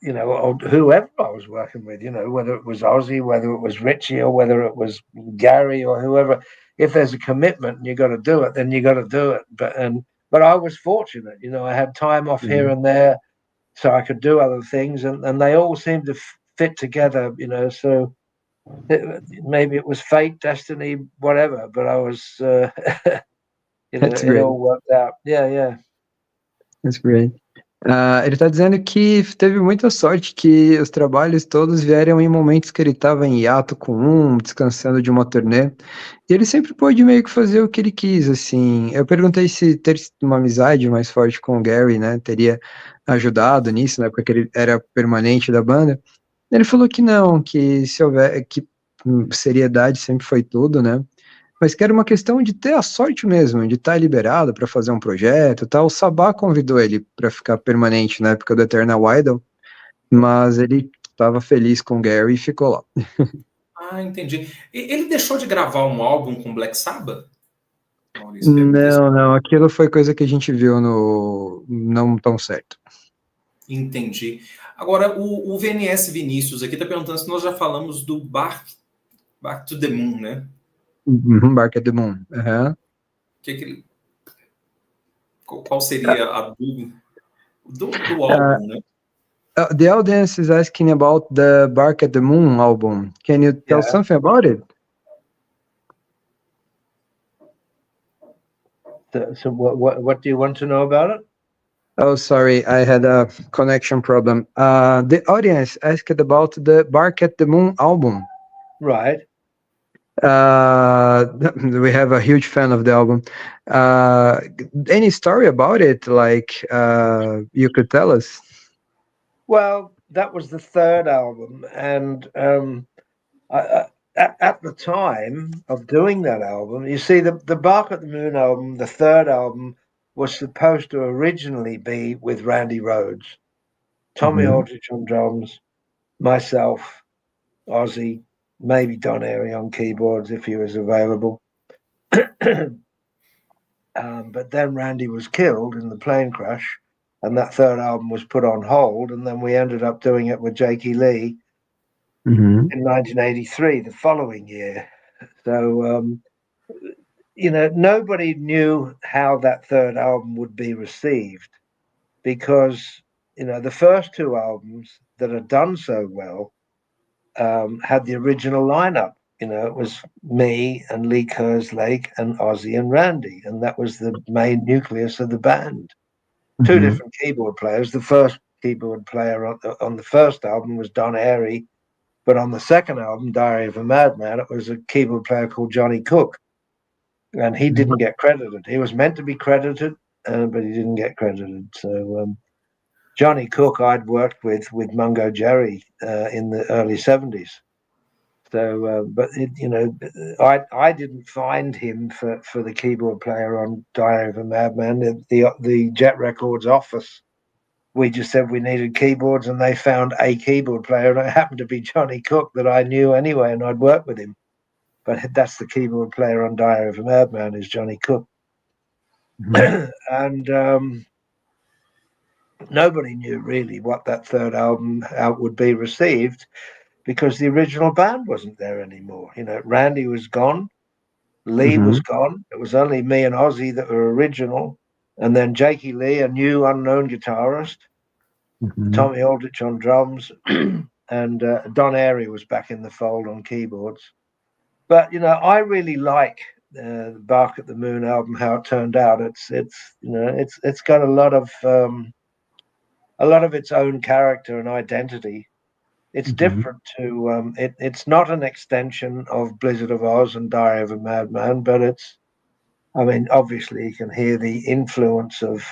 or whoever I was working with, whether it was Ozzy, whether it was Richie, or whether it was Gary or whoever, if there's a commitment and you got to do it, then you got to do it. But I was fortunate, I had time off here and there, so I could do other things, and they all seemed to fit together, so maybe it was fate, destiny, whatever, but I was, it all worked out. Yeah. That's great. Ele está dizendo que teve muita sorte que os trabalhos todos vieram em momentos que ele estava em hiato com descansando de uma turnê, e ele sempre pôde meio que fazer o que ele quis, assim. Eu perguntei se ter uma amizade mais forte com o Gary, né, teria ajudado nisso, na época que ele era permanente da banda. Ele falou que não, que se houver, que seriedade sempre foi tudo, né, mas que era uma questão de ter a sorte mesmo, de estar liberado para fazer um projeto e tal. O Sabá convidou ele para ficar permanente na época do Eternal Idol, mas ele estava feliz com o Gary e ficou lá. Ah, entendi. Ele deixou de gravar um álbum com Black Sabbath? Maurício, não, aquilo foi coisa que a gente viu no não tão certo. Entendi. Agora, o VNS Vinícius aqui está perguntando se nós já falamos do Back to the Moon, né? Back to the Moon. Qual seria a do álbum, né? The audience is asking about the Bark at the Moon album. Can you tell something about it? So what do you want to know about it? Oh, sorry, I had a connection problem. The audience asked about the Bark at the Moon album. Right. We have a huge fan of the album. Any story about it, like you could tell us? Well, that was the third album, and at the time of doing that album, you see, the Bark at the Moon album, the third album, was supposed to originally be with Randy Rhoads, Tommy Aldrich on drums, myself, Ozzy, maybe Don Airey on keyboards if he was available. But then Randy was killed in the plane crash, and that third album was put on hold, and then we ended up doing it with Jakey Lee in 1983, the following year. So, nobody knew how that third album would be received, because, the first two albums that had done so well had the original lineup. It was me and Lee Kerslake and Ozzy and Randy, and that was the main nucleus of the band. Two different keyboard players. The first keyboard player on the first album was Don Airey, but on the second album, Diary of a Madman, it was a keyboard player called Johnny Cook, and he didn't get credited. He was meant to be credited, but he didn't get credited. So Johnny Cook I'd worked with Mungo Jerry in the early 70s. So, but I didn't find him for the keyboard player on Diary of a Madman. The Jet Records office, we just said we needed keyboards, and they found a keyboard player, and it happened to be Johnny Cook that I knew anyway, and I'd worked with him. But that's the keyboard player on Diary of a Madman, is Johnny Cook. And nobody knew really what that third album, how it would be received, because the original band wasn't there anymore. Randy was gone, Lee was gone. It was only me and Ozzy that were original, and then Jakey Lee, a new unknown guitarist, Tommy Aldrich on drums, and Don Airey was back in the fold on keyboards. But I really like the Bark at the Moon album, how it turned out. It's got a lot of its own character and identity. It's different to it's not an extension of Blizzard of Oz and Diary of a Madman, but obviously you can hear the influence of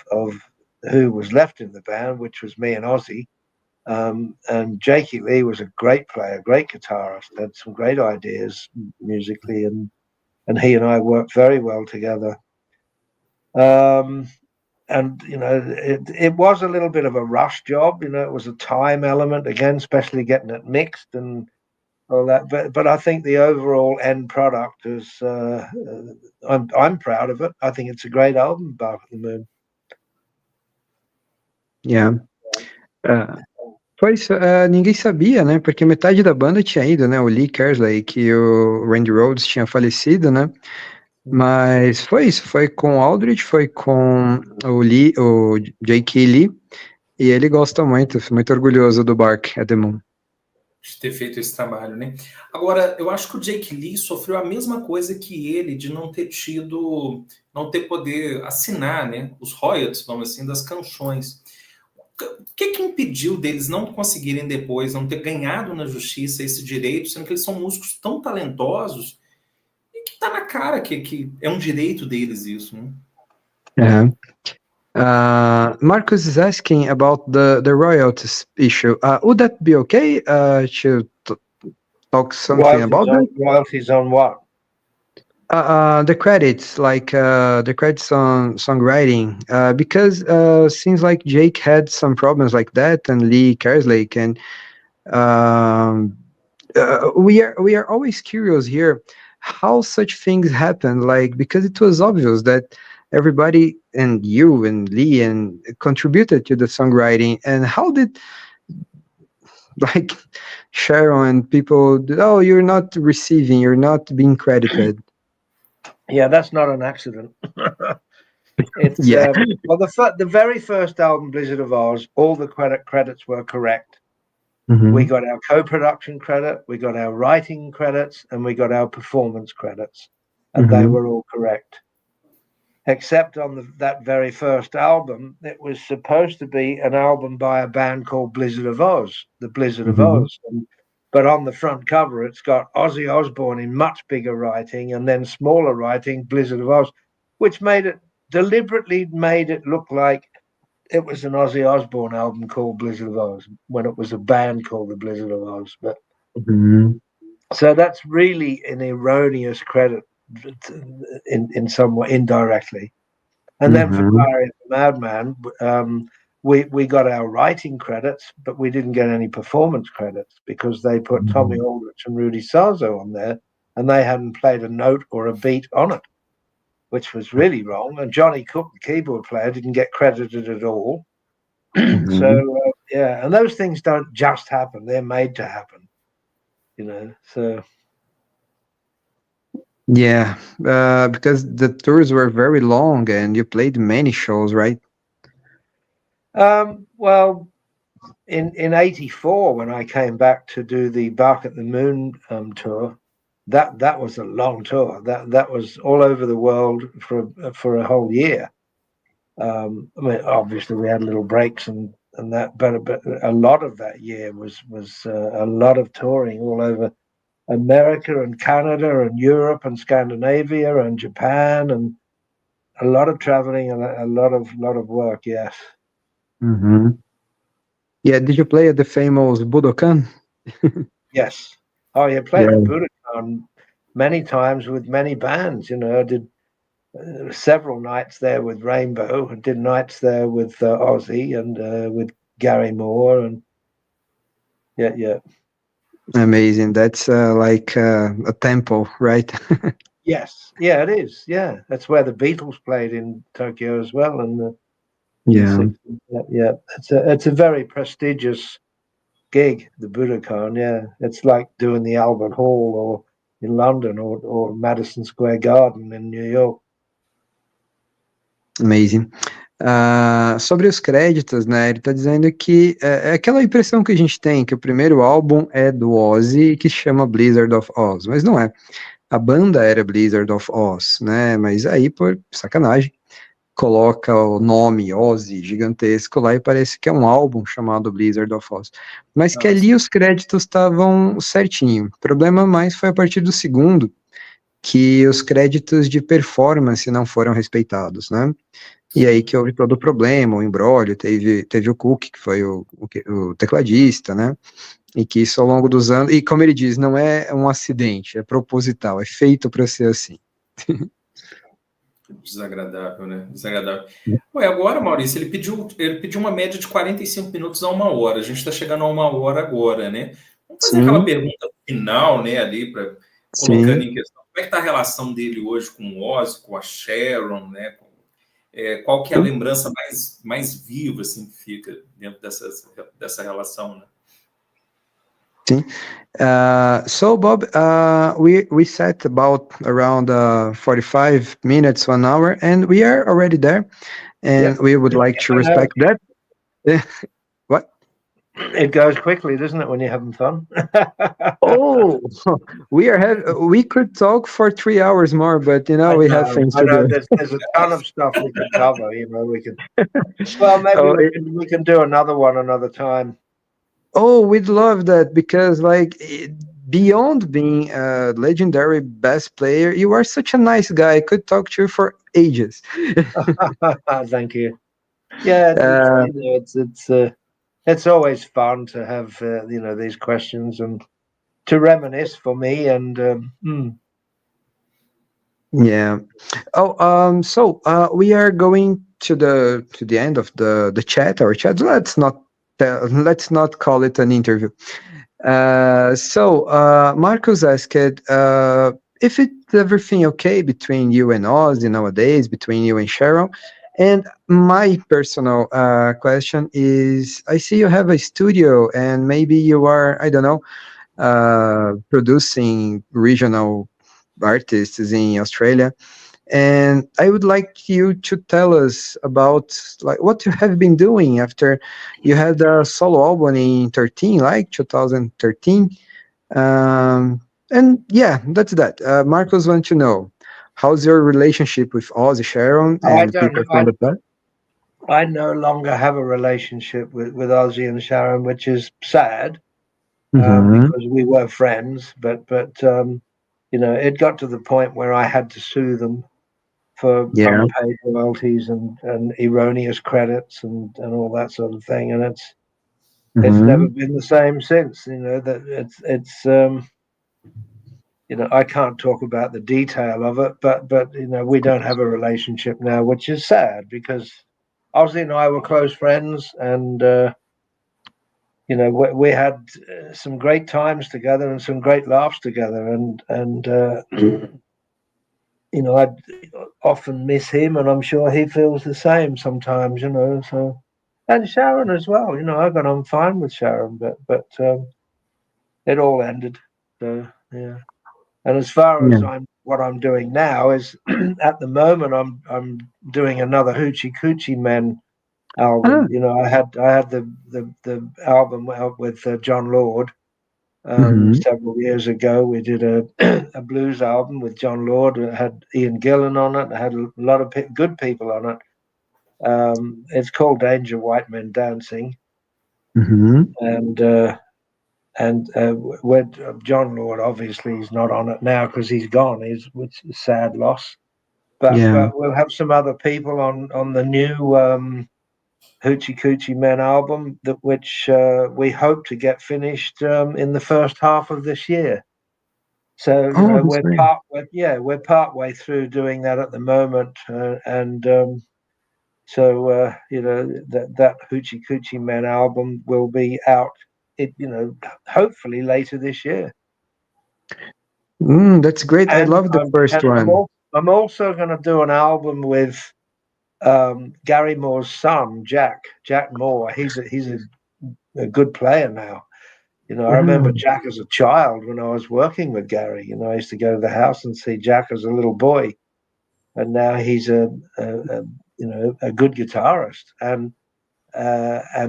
who was left in the band, which was me and Ozzy. And Jakey Lee was a great player, great guitarist, had some great ideas musically, and he and I worked very well together. And it was a little bit of a rush job. It was a time element again, especially getting it mixed and all that. But I think the overall end product is I'm proud of it. I think it's a great album, Bark at the Moon. Yeah. Pois, ninguém sabia, né? Porque metade da banda tinha ido, né? O Lee Kerslake, que o Randy Rhoads tinha falecido, né? Mas foi isso, foi com o Aldrich, foi com o Jakey Lee, e ele gosta muito, muito orgulhoso do Bark at the Moon. De ter feito esse trabalho, né? Agora, eu acho que o Jakey Lee sofreu a mesma coisa que ele, de não ter poder assinar, né, os royalties, vamos assim, das canções. O que impediu deles não conseguirem depois, não ter ganhado na justiça esse direito, sendo que eles são músicos tão talentosos e que tá na cara que é um direito deles isso, né? Marcos is asking about the royalties issue. Would that be okay to talk something about that? Royalties on what? The credits, like the credits on songwriting, because seems like Jake had some problems like that, and Lee Kerslake, and we are always curious here how such things happen, like, because it was obvious that everybody and you and Lee and contributed to the songwriting, and how did like Sharon and people, oh, you're not receiving, you're not being credited. Yeah, that's not an accident. It's Yeah. well, the very first album, Blizzard of Oz, all the credits were correct. Mhm. We got our co-production credit, we got our writing credits, and we got our performance credits, and they Mhm. were all correct. Except on that very first album, it was supposed to be an album by a band called Blizzard of Oz, the Blizzard of Mhm. Oz. But on the front cover, it's got Ozzy Osbourne in much bigger writing, and then smaller writing, Blizzard of Oz, which deliberately made it look like it was an Ozzy Osbourne album called Blizzard of Oz when it was a band called the Blizzard of Oz. But Mhm. so that's really an erroneous credit in some way, indirectly. And then for Mhm. Diary of a Madman, we got our writing credits, but we didn't get any performance credits because they put Tommy Mhm. Aldrich and Rudy Sarzo on there, and they hadn't played a note or a beat on it, which was really wrong. And Johnny Cook, the keyboard player, didn't get credited at all. Mhm. So yeah, and those things don't just happen; they're made to happen, So Yeah, because the tours were very long and you played many shows, right? well, in '84 when I came back to do the Bark at the Moon tour, that was a long tour. That was all over the world for a whole year. I mean, obviously we had little breaks and that, but a lot of that year was a lot of touring all over America and Canada and Europe and Scandinavia and Japan, and a lot of traveling and a lot of work. Yes. Mm-hmm. Yeah, did you play at the famous Budokan? Yes. Oh, you played Yeah. at Budokan many times with many bands. I did several nights there with Rainbow. I did nights there with Ozzy and with Gary Moore, and yeah. Amazing. That's like a temple, right? Yes, yeah, it is. Yeah, that's where the Beatles played in Tokyo as well, and in the Yeah, 60s. Yeah. It's a very prestigious gig, the Budokan. Yeah, it's like doing the Albert Hall or in London or Madison Square Garden in New York. amazing. Sobre os créditos, né? Ele tá dizendo que é aquela impressão que a gente tem, que o primeiro álbum é do Ozzy, que se chama Blizzard of Oz, mas não é. A banda era Blizzard of Oz, né? Mas aí, por sacanagem, coloca o nome Ozzy gigantesco lá e parece que é um álbum chamado Blizzard of Oz. Mas que ali os créditos estavam certinho. O problema mais foi a partir do segundo, que os créditos de performance não foram respeitados, né? E aí que houve todo o problema, o imbróglio, teve o Cook, que foi o tecladista, né? E que isso ao longo dos anos, e como ele diz, não é um acidente, é proposital, é feito para ser assim. Desagradável, né? Desagradável. Ué, agora, Maurício, ele pediu uma média de 45 minutos a 1 hora. A gente está chegando a 1 hora agora, né? Vamos fazer aquela pergunta final, né, ali, colocando em questão. Como é que está a relação dele hoje com o Ozzy, com a Sharon, né? Qual que é a lembrança mais viva, assim, que fica dentro dessa relação, né? Sim. So Bob, we set about around 45 minutes, 1 hour, and we are already there, and we would like to respect that. What? It goes quickly, doesn't it, when you're having fun? Oh, we could talk for 3 hours more, but we have things to do. There's a ton of stuff we can cover. We can. Well, maybe we can do another one another time. Oh, we'd love that, because beyond being a legendary bass player, you are such a nice guy. I could talk to you for ages. Thank you. Yeah, it's always fun to have these questions and to reminisce for me. And yeah. Oh, so we are going to the end of the chat. Our chat. Let's not call it an interview. So Marcos asked if it's everything okay between you and Ozzy nowadays, between you and Sharon. And my personal question is, I see you have a studio and maybe you are, I don't know, producing regional artists in Australia. And I would like you to tell us about like what you have been doing after you had a solo album in 2013. And yeah, that's that. Marcos wants to know, how's your relationship with Ozzy, Sharon, I and don't people know. from the past? I no longer have a relationship with Ozzy and Sharon, which is sad because we were friends. But it got to the point where I had to sue them for Yeah. unpaid royalties and erroneous credits and all that sort of thing. And it's never been the same since. That it's I can't talk about the detail of it, but we don't have a relationship now, which is sad because Ozzy and I were close friends, and we had some great times together and some great laughs together, and I often miss him, and I'm sure he feels the same sometimes. So, and Sharon as well. I got on fine with Sharon, but it all ended. So yeah. And as far as what I'm doing now is, at the moment, I'm doing another Hoochie Coochie Men album. I had the album out with John Lord several years ago. We did a blues album with John Lord. It had Ian Gillan on it. It had a lot of good people on it. It's called Danger White Men Dancing, and with John Lord, obviously he's not on it now because he's gone. Which is a sad loss. But we'll have some other people on the new Hoochie Coochie Men album, which we hope to get finished in the first half of this year. So we're partway through doing that at the moment, and that Hoochie Coochie Men album will be out. Hopefully later this year. That's great. I love the first one. I'm also going to do an album with Gary Moore's son, Jack Moore. He's a good player now. I remember Jack as a child when I was working with Gary. I used to go to the house and see Jack as a little boy, and now he's a good guitarist. And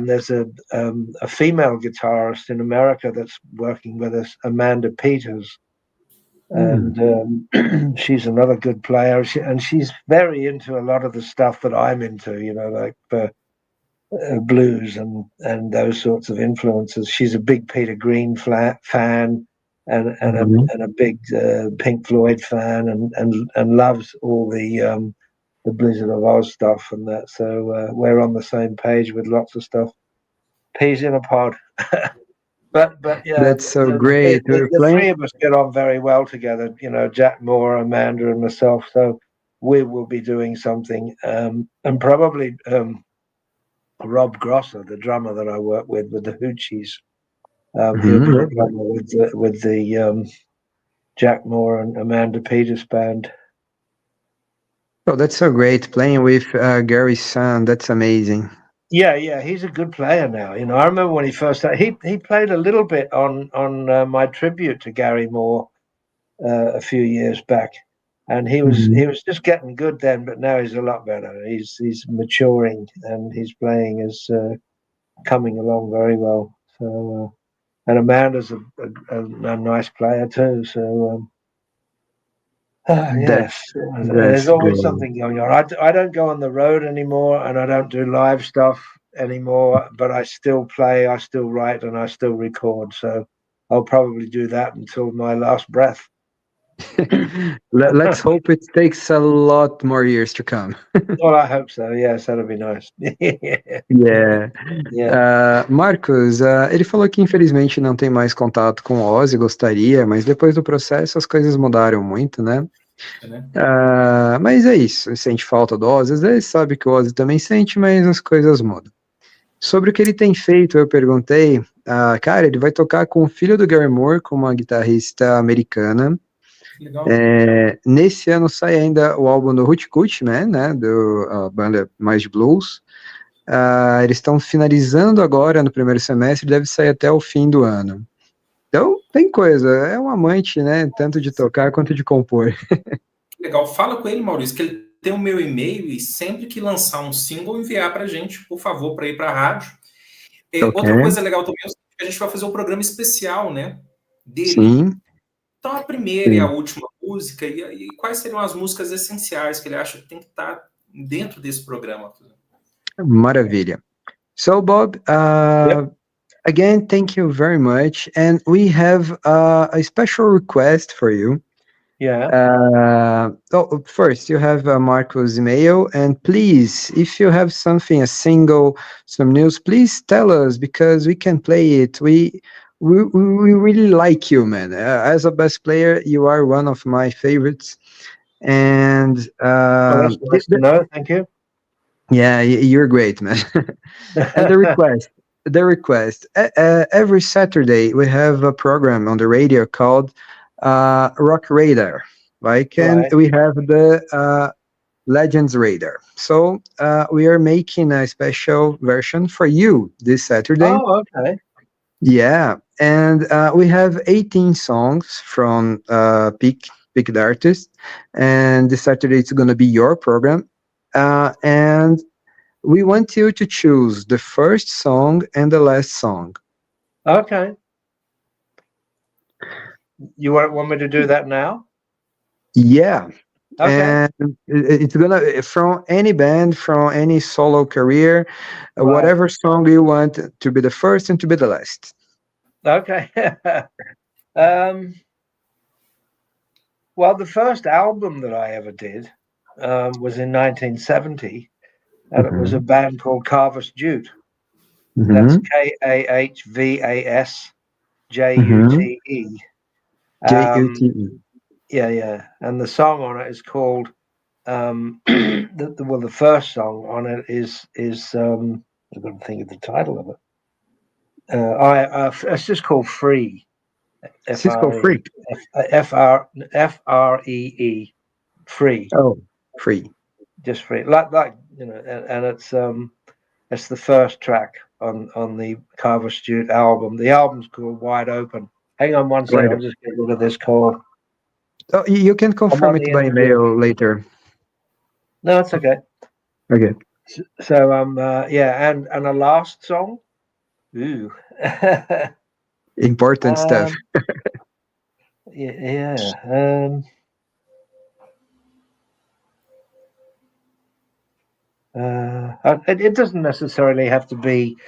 there's a female guitarist in America that's working with us, Amanda Peters. And she's another good player, and she's very into a lot of the stuff that I'm into, like blues and those sorts of influences. She's a big Peter Green fan and a big Pink Floyd fan, and loves all the Blizzard of Oz stuff and that. So we're on the same page with lots of stuff. Peas in a pod. But yeah, that's so great. The three of us get on very well together. Jack Moore, Amanda, and myself. So we will be doing something, and probably Rob Grosser, the drummer that I work with the Hoochies. He'll be a drummer with the Jack Moore and Amanda Peters band. Oh, that's so great! Playing with Gary's son. That's amazing. Yeah, he's a good player now. I remember when he first started, he played a little bit on my tribute to Gary Moore a few years back, and he was just getting good then, but now he's a lot better. He's maturing, and his playing is coming along very well. So, and Amanda's a nice player too. So. Yes, there's always something going on. I don't go on the road anymore, and I don't do live stuff anymore, but I still play, I still write, and I still record. So I'll probably do that until my last breath. Let's hope it takes a lot more years to come. Well, I hope so. Yes, that'll be nice. Marcos, ele falou que infelizmente não tem mais contato com o Ozzy, gostaria, mas depois do processo as coisas mudaram muito, né? Mas é isso, sente falta do Ozzy, às vezes sabe que o Ozzy também sente, mas as coisas mudam. Sobre o que ele tem feito, eu perguntei, cara, ele vai tocar com o filho do Gary Moore, com uma guitarrista americana. Nesse ano sai ainda o álbum do Hoochie Coochie Man, né, a banda mais de blues. Eles estão finalizando agora no primeiro semestre, deve sair até o fim do ano. Então, tem coisa, é um amante, né, tanto de tocar quanto de compor. Legal. Fala com ele, Maurício, que ele tem o meu e-mail e sempre que lançar um single, enviar para a gente, por favor, para ir para a rádio. Outra coisa legal também é que a gente vai fazer um programa especial, né? Dele. Sim. Então, a primeira e a última música, e quais seriam as músicas essenciais que ele acha que tem que estar dentro desse programa? Maravilha. So, Bob, again, thank you very much. And we have a special request for you. Yeah. First, you have Marco's email, and please, if you have something, a single, some news, please tell us because we can play it. We really like you, man. As a bass player, you are one of my favorites. And That's nice to know. Thank you. Yeah, you're great, man. And the request. Every Saturday we have a program on the radio called Rock Radar, and we have the Legends Radar. So we are making a special version for you this Saturday. Oh, okay. Yeah, and we have 18 songs from picked artists, and this Saturday it's going to be your program. And we want you to choose the first song and the last song. Okay. You want me to do that now? Yeah. Okay. And it's gonna from any band, from any solo career, whatever song you want to be the first and to be the last. Okay. Well, the first album that I ever did was in 1970, and it was a band called Carvus Jute. That's KAHVAS JUTE. JUTE. Yeah. And the song on it is called the first song on it is I've got to think of the title of it. It's just called Free. Free. FREE. Free. Oh, free. Just free. Like and it's the first track on the Carvus Jute album. The album's called Wide Open. Hang on one second, I'll just get rid of this call. Oh, you can confirm it by mail later. No, it's okay. Okay. So and a last song. Ooh. Important stuff. Yeah. It doesn't necessarily have to be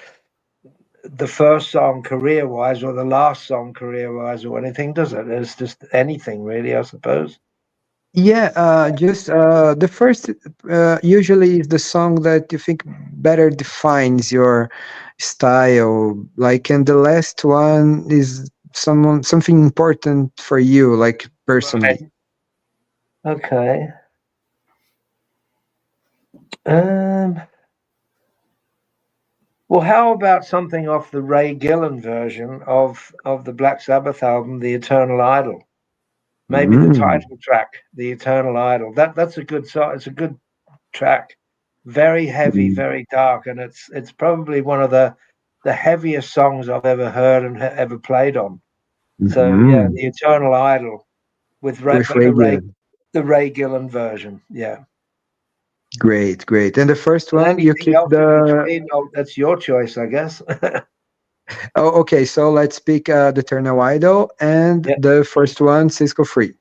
the first song career-wise or the last song career-wise or anything, does it? It's just anything, really, I suppose. Yeah, just the first usually is the song that you think better defines your style, and the last one is something important for you, like personally. Right. Okay. Well, how about something off the Ray Gillan version of the Black Sabbath album, The Eternal Idol? Maybe the title track, The Eternal Idol. That's a good song. It's a good track. Very heavy, very dark, and it's probably one of the heaviest songs I've ever heard and ever played on. So yeah, The Eternal Idol with the Ray Gillan version. Yeah. Great. And the first one, you keep that's your choice, I guess. Oh, okay. So let's pick the Eternal Idol and the first one, Cisco Free.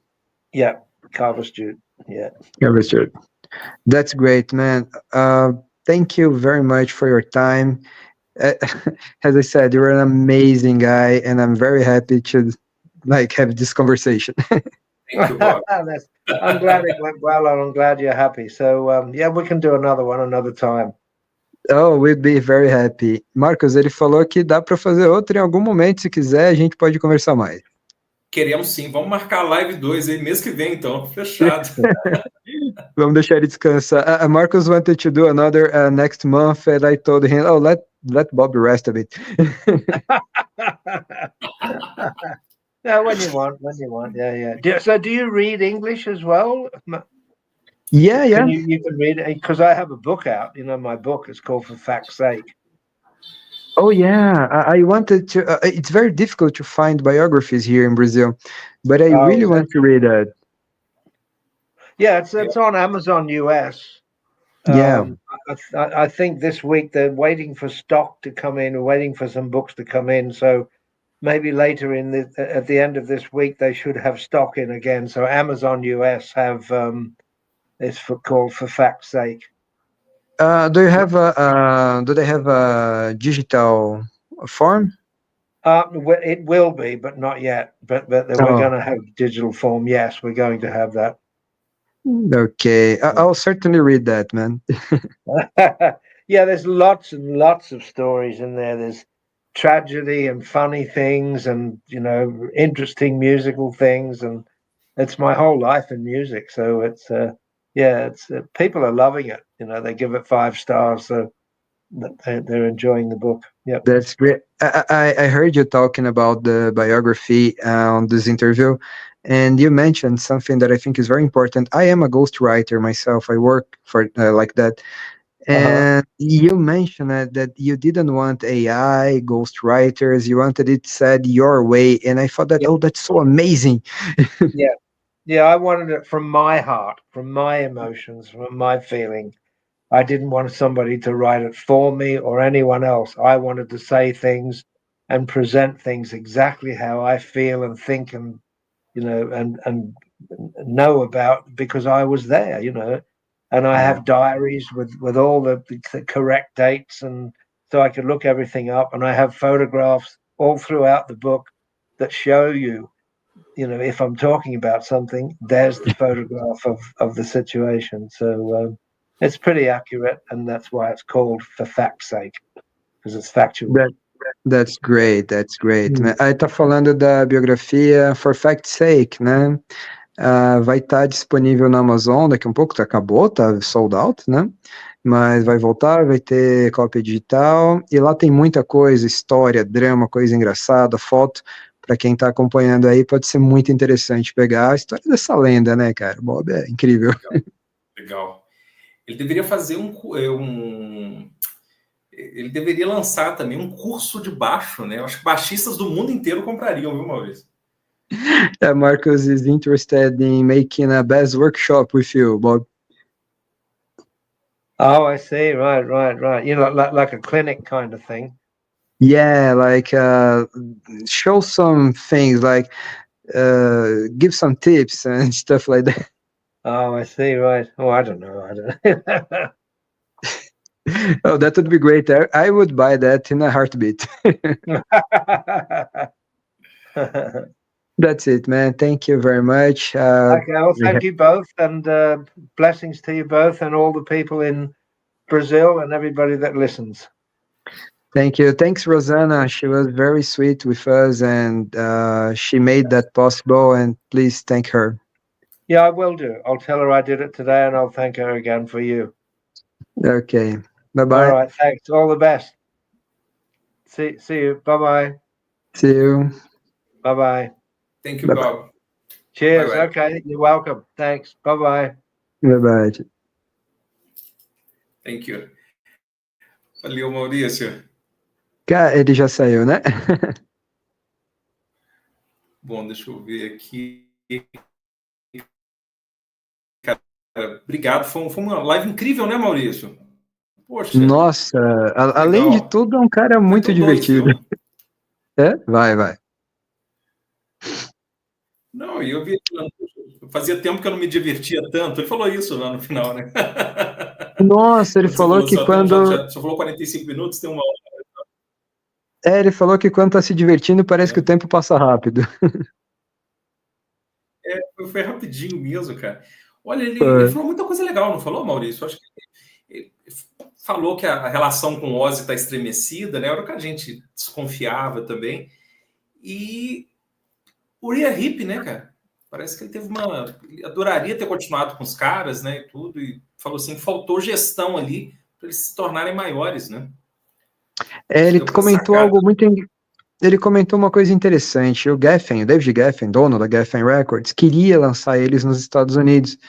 Yeah, Carvus Jute. Yeah. Carvus Jute. That's great, man. Thank you very much for your time. As I said, you're an amazing guy, and I'm very happy to have this conversation. Thank you, Bob. I'm glad it went well, and I'm glad you're happy. So we can do another one another time. Oh, we'd be very happy. Marcos, ele falou que dá para fazer outro em algum momento, se quiser, a gente pode conversar mais. Queremos sim, vamos marcar a live 2 aí mês que vem, então, fechado. Vamos deixar ele descansar. Marcos wanted to do another next month, and I told him, let Bob rest a bit. No, when you want, yeah. So do you read English as well? Yeah. You can read it, because I have a book out. My book is called For Fact's Sake. Oh yeah, I wanted to. It's very difficult to find biographies here in Brazil, but I really want to read that. Yeah, it's on Amazon US. Yeah. I think this week they're waiting for stock to come in, waiting for some books to come in. So maybe later at the end of this week they should have stock in again. So Amazon US have called For Fact's Sake. Do they have a digital form? It will be, but not yet. But we're going to have digital form. Yes, we're going to have that. Okay, I'll certainly read that, man. Yeah, there's lots and lots of stories in there. There's tragedy and funny things, and interesting musical things, and it's my whole life in music. So it's people are loving it. They give it 5 stars, so they're enjoying the book. Yep. That's great. I heard you talking about the biography on this interview, and you mentioned something that I think is very important. I am a ghostwriter myself. I work for like that. And you mentioned that you didn't want AI, ghostwriters, you wanted it said your way. And I thought that, that's so amazing. Yeah, I wanted it from my heart, from my emotions, from my feeling. I didn't want somebody to write it for me or anyone else. I wanted to say things and present things exactly how I feel and think and, and know about, because I was there, and I have diaries with all the correct dates, and so I could look everything up, and I have photographs all throughout the book that show you, if I'm talking about something, there's the photograph of the situation. So it's pretty accurate, and that's why it's called For Fact's Sake, because it's factual. That's great, that's great. Aí tá falando da biografia For Fact's Sake, né? Vai estar disponível na Amazon daqui a um pouco, acabou, tá sold out, né? Mas vai voltar, vai ter cópia digital, e lá tem muita coisa, história, drama, coisa engraçada, foto. Para quem tá acompanhando aí, pode ser muito interessante pegar a história dessa lenda, né, cara? Bob é incrível. Legal. Ele deveria fazer ele deveria lançar também um curso de baixo, né? Eu acho que baixistas do mundo inteiro comprariam, viu, Maurício? Marcos is interested in making a bass workshop with you, Bob. Oh, I see. Right. Like a clinic kind of thing. Yeah, like show some things, like give some tips and stuff like that. Oh, I see. Right. Oh, I don't know. Oh, that would be great. I would buy that in a heartbeat. That's it, man. Thank you very much. Okay, well, thank you both, and blessings to you both and all the people in Brazil and everybody that listens. Thank you. Thanks, Rosanna. She was very sweet with us, and she made that possible, and please thank her. Yeah, I will do. I'll tell her I did it today, and I'll thank her again for you. Okay. Bye-bye. All right, thanks. All the best. See you. Bye-bye. See you. Bye-bye. Thank you, Bob. Cheers. Bye-bye. Okay, you're welcome. Thanks. Bye-bye. Bye-bye. Thank you. Valeu, Maurício. Cara, ele já saiu, né? Bom, deixa eu ver aqui. Cara, obrigado. Foi uma live incrível, né, Maurício? Poxa. Nossa, além de tudo, é um cara muito divertido. Vai. Não, e eu vi. Fazia tempo que eu não me divertia tanto. Ele falou isso lá no final, né? Nossa, ele falou que quando... Só falou 45 minutos, tem uma hora. Ele falou que quando tá se divertindo, parece que o tempo passa rápido. Foi rapidinho mesmo, cara. Olha, ele falou muita coisa legal, não falou, Maurício? Acho que ele falou que a relação com o Ozzy está estremecida, né? Era o que a gente desconfiava também. E o Uriah Heep, né, cara? Parece que ele teve ele adoraria ter continuado com os caras, né, e tudo, e falou assim, faltou gestão ali para eles se tornarem maiores, né? Ele comentou algo muito... Ele comentou uma coisa interessante. O David Geffen, dono da Geffen Records, queria lançar eles nos Estados Unidos,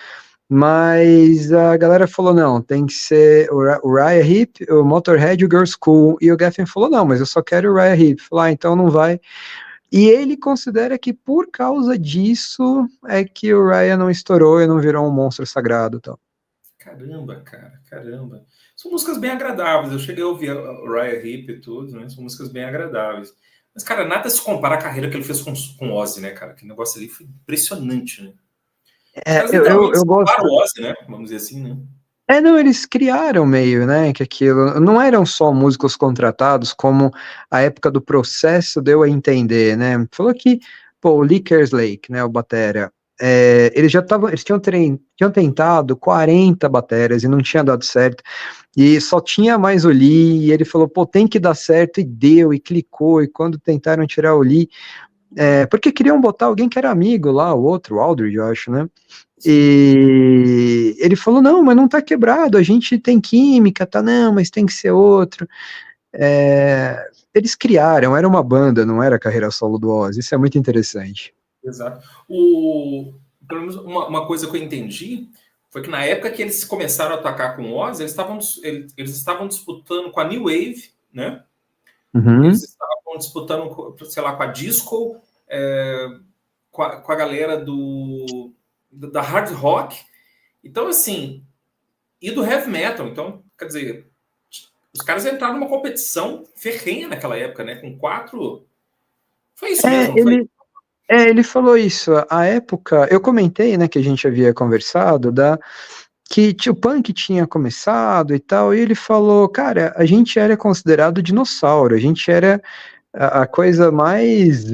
mas a galera falou, não, tem que ser o Uriah Heep, o Motorhead e o Girls' School, e o Geffen falou, não, mas eu só quero o Uriah Heep. Falou, então não vai. E ele considera que por causa disso é que o Ryan não estourou e não virou um monstro sagrado e tal. Caramba, cara, caramba. São músicas bem agradáveis. Eu cheguei a ouvir o Ryan Heep e tudo, né? São músicas bem agradáveis. Mas, cara, nada se compara à carreira que ele fez com Ozzy, né, cara? Aquele negócio ali foi impressionante, né? Os caras literalmente Eu gosto. o Ozzy, né? Vamos dizer assim, né? Não, eles criaram meio, né, que aquilo, não eram só músicos contratados, como a época do processo deu a entender, né, falou que, pô, o Lee Kerslake, né, o batera, eles tinham tentado 40 bateras e não tinha dado certo, e só tinha mais o Lee, e ele falou, pô, tem que dar certo, e deu, e clicou, e quando tentaram tirar o Lee, porque queriam botar alguém que era amigo lá, o outro, o Aldridge, eu acho, né, e ele falou, não, mas não tá quebrado, a gente tem química, tá, não, mas tem que ser outro. Eles criaram, era uma banda, não era a carreira solo do Ozzy, isso é muito interessante. Exato. Pelo menos uma coisa que eu entendi foi que na época que eles começaram a tocar com o Ozzy, eles estavam disputando com a New Wave, né? Uhum. Eles estavam disputando, sei lá, com a Disco, com a galera da hard rock. Então, assim, e do heavy metal. Então, quer dizer, os caras entraram numa competição ferrenha naquela época, né? Com 4... Foi isso mesmo, não foi? Ele falou isso, a época, eu comentei, né, que a gente havia conversado, que o punk tinha começado e tal, e ele falou, cara, a gente era considerado dinossauro, a gente era a coisa mais...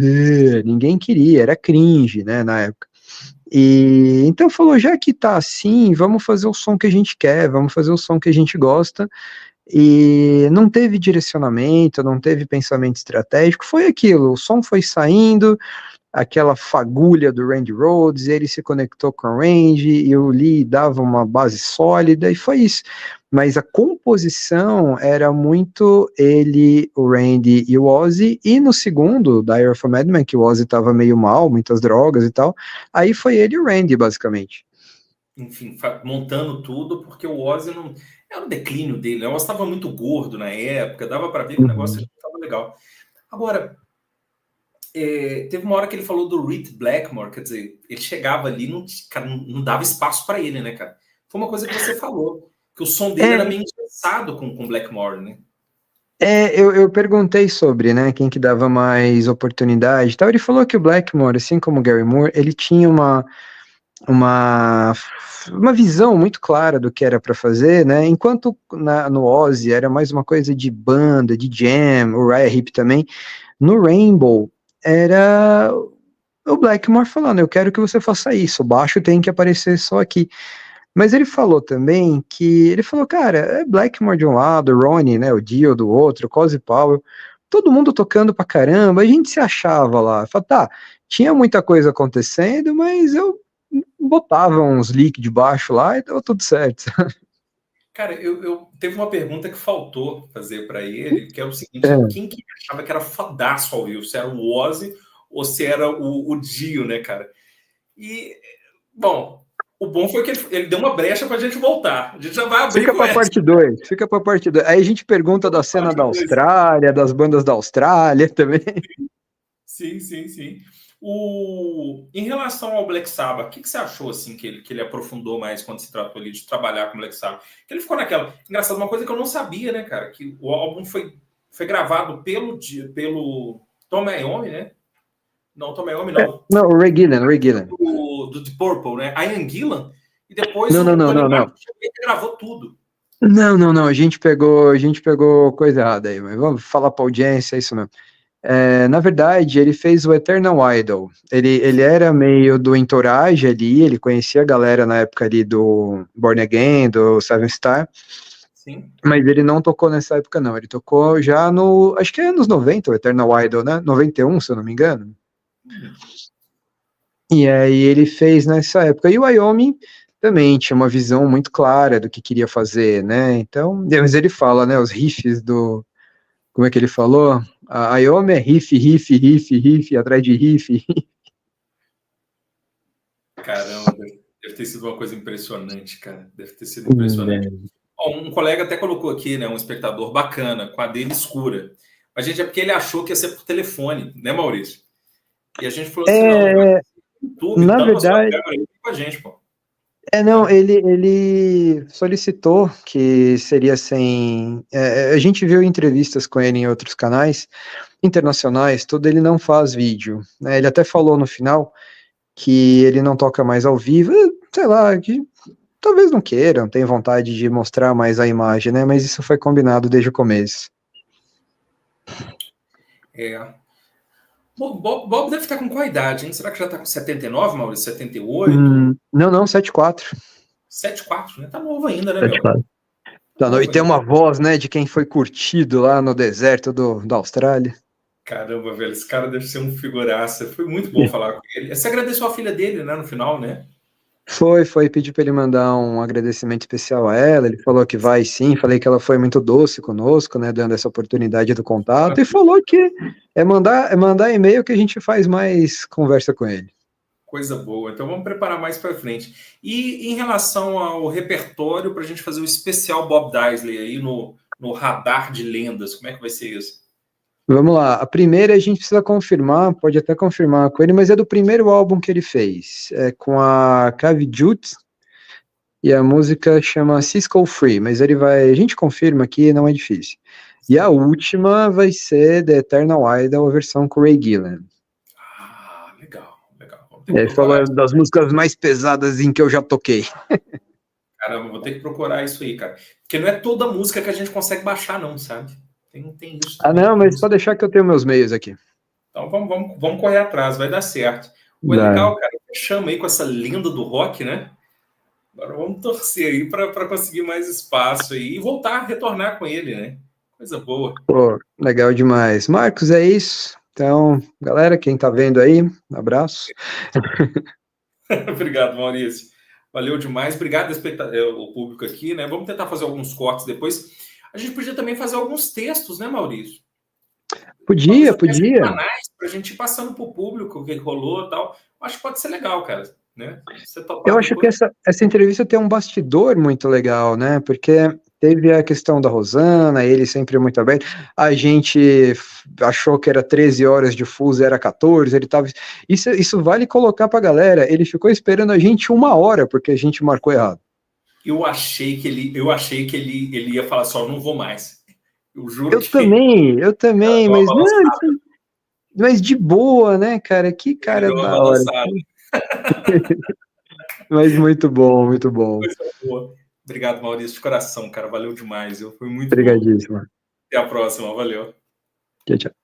ninguém queria, era cringe, né, na época. E então falou, já que tá assim, vamos fazer o som que a gente quer, vamos fazer o som que a gente gosta, e não teve direcionamento, não teve pensamento estratégico, foi aquilo, o som foi saindo, aquela fagulha do Randy Rhoads, ele se conectou com o Randy, e o Lee dava uma base sólida, e foi isso. Mas a composição era muito ele, o Randy e o Ozzy, e no segundo, Diary of a Madman, que o Ozzy estava meio mal, muitas drogas e tal, aí foi ele e o Randy, basicamente. Enfim, montando tudo, porque o Ozzy não... Era o declínio dele, né? O Ozzy estava muito gordo na época, dava para ver que o negócio estava legal. Agora, teve uma hora que ele falou do Rit Blackmore, quer dizer, ele chegava ali, não dava espaço para ele, né, cara? Foi uma coisa que você falou, que o som dele era meio engessado com Blackmore, né? Eu perguntei sobre, né, quem que dava mais oportunidade e tal, ele falou que o Blackmore, assim como o Gary Moore, ele tinha uma visão muito clara do que era para fazer, né, enquanto no Ozzy era mais uma coisa de banda, de jam, o Ryan Heep também, no Rainbow era o Blackmore falando, eu quero que você faça isso, o baixo tem que aparecer só aqui. Mas ele falou também cara, é Blackmore de um lado, Ronnie, né, o Dio do outro, Cozy Powell, todo mundo tocando pra caramba, a gente se achava lá. Falei, tá, tinha muita coisa acontecendo, mas eu botava uns leaks de baixo lá e tava tudo certo. Cara, eu teve uma pergunta que faltou fazer para ele, que é o seguinte, quem que achava que era fodaço ao vivo? Se era o Ozzy ou se era o Dio, né, cara? E, bom... O bom foi que ele deu uma brecha pra gente voltar. A gente já vai abrir. Fica pra parte 2, fica pra parte 2. Aí a gente pergunta da cena da Austrália, das bandas da Austrália também. Sim. Em relação ao Black Sabbath, o que você achou assim, que ele aprofundou mais quando se tratou ali de trabalhar com o Black Sabbath? Que ele ficou naquela... Engraçado, uma coisa que eu não sabia, né, cara? Que o álbum foi gravado pelo Tom Iommi, né? Não, Tom Iommi não. Não, o Ray Gillan. Do Deep Purple, né? Ian Gillan. E depois não. ele gravou tudo. Não, a gente pegou coisa errada aí, mas vamos falar pra audiência, é isso mesmo. Na verdade, ele fez o Eternal Idol. Ele era meio do entourage ali, ele conhecia a galera na época ali do Born Again, do Seven Star. Sim. Mas ele não tocou nessa época, não. Ele tocou já acho que é anos 90, o Eternal Idol, né? 91, se eu não me engano. E aí ele fez nessa época. E o Wyoming também tinha uma visão muito clara do que queria fazer, né? Então, mas ele fala, né? Os riffs do... Como é que ele falou? A Wyoming é riff, atrás de riff. Caramba, deve ter sido uma coisa impressionante, cara. Deve ter sido impressionante. Um colega até colocou aqui, né? Um espectador bacana, com a dele escura. Mas, gente, é porque ele achou que ia ser por telefone, né, Maurício? E a gente falou assim, não, YouTube, na tampa verdade, sua câmera aí com a gente, pô. não, ele solicitou que seria sem. A gente viu entrevistas com ele em outros canais internacionais, tudo, ele não faz vídeo, né? Ele até falou no final que ele não toca mais ao vivo, sei lá, que talvez não queira, não tenha vontade de mostrar mais a imagem, né? Mas isso foi combinado desde o começo. Bob deve estar com qual idade, hein? Será que já está com 79, Maurício? 78? Não, 74. 74, né? Tá novo ainda, né, 74. meu? Tá novo, e tem uma voz, né, de quem foi curtido lá no deserto da Austrália. Caramba, velho, esse cara deve ser um figuraça. Foi muito bom falar com ele. Você agradeceu a filha dele, né, no final, né? Foi, pedi para ele mandar um agradecimento especial a ela, ele falou que vai sim, falei que ela foi muito doce conosco, né, dando essa oportunidade do contato, e falou que é mandar e-mail que a gente faz mais conversa com ele. Coisa boa, então vamos preparar mais para frente. E em relação ao repertório, para a gente fazer o especial Bob Daisley aí no radar de lendas, como é que vai ser isso? Vamos lá, a primeira a gente precisa confirmar, pode até confirmar com ele, mas é do primeiro álbum que ele fez, é com a Cavi Jute, e a música chama Cisco Free, mas a gente confirma aqui, não é difícil. E a última vai ser The Eternal Idol, a versão com Ray Gillan. Ah, legal. Ele falou das músicas mais pesadas em que eu já toquei. Caramba, vou ter que procurar isso aí, cara. Porque não é toda música que a gente consegue baixar, não, sabe? Tem isso também. Não, mas pode deixar que eu tenho meus meios aqui. Então vamos correr atrás, vai dar certo. Foi legal, cara. Chama aí com essa lenda do rock, né? Agora vamos torcer aí para conseguir mais espaço aí e voltar a retornar com ele, né? Coisa boa. Pô, legal demais. Marcos, é isso. Então, galera, quem tá vendo aí, um abraço. Obrigado, Maurício. Valeu demais. Obrigado ao público aqui, né? Vamos tentar fazer alguns cortes depois. A gente podia também fazer alguns textos, né, Maurício? Podia. Para a gente ir passando para o público o que rolou e tal. Acho que pode ser legal, cara. Né? Eu acho que essa entrevista tem um bastidor muito legal, né? Porque teve a questão da Rosana, ele sempre muito aberto. A gente achou que era 13 horas de fuso, era 14. Ele tava. Isso vale colocar pra galera. Ele ficou esperando a gente 1 hora, porque a gente marcou errado. Eu achei que ele ia falar só, não vou mais. Eu juro Eu também, mas de boa, né, cara? Que cara da hora. Mas muito bom, muito bom. Obrigado, Maurício, de coração, cara. Valeu demais. Foi muito Obrigadíssimo. bom. Até a próxima. Valeu. Tchau, tchau.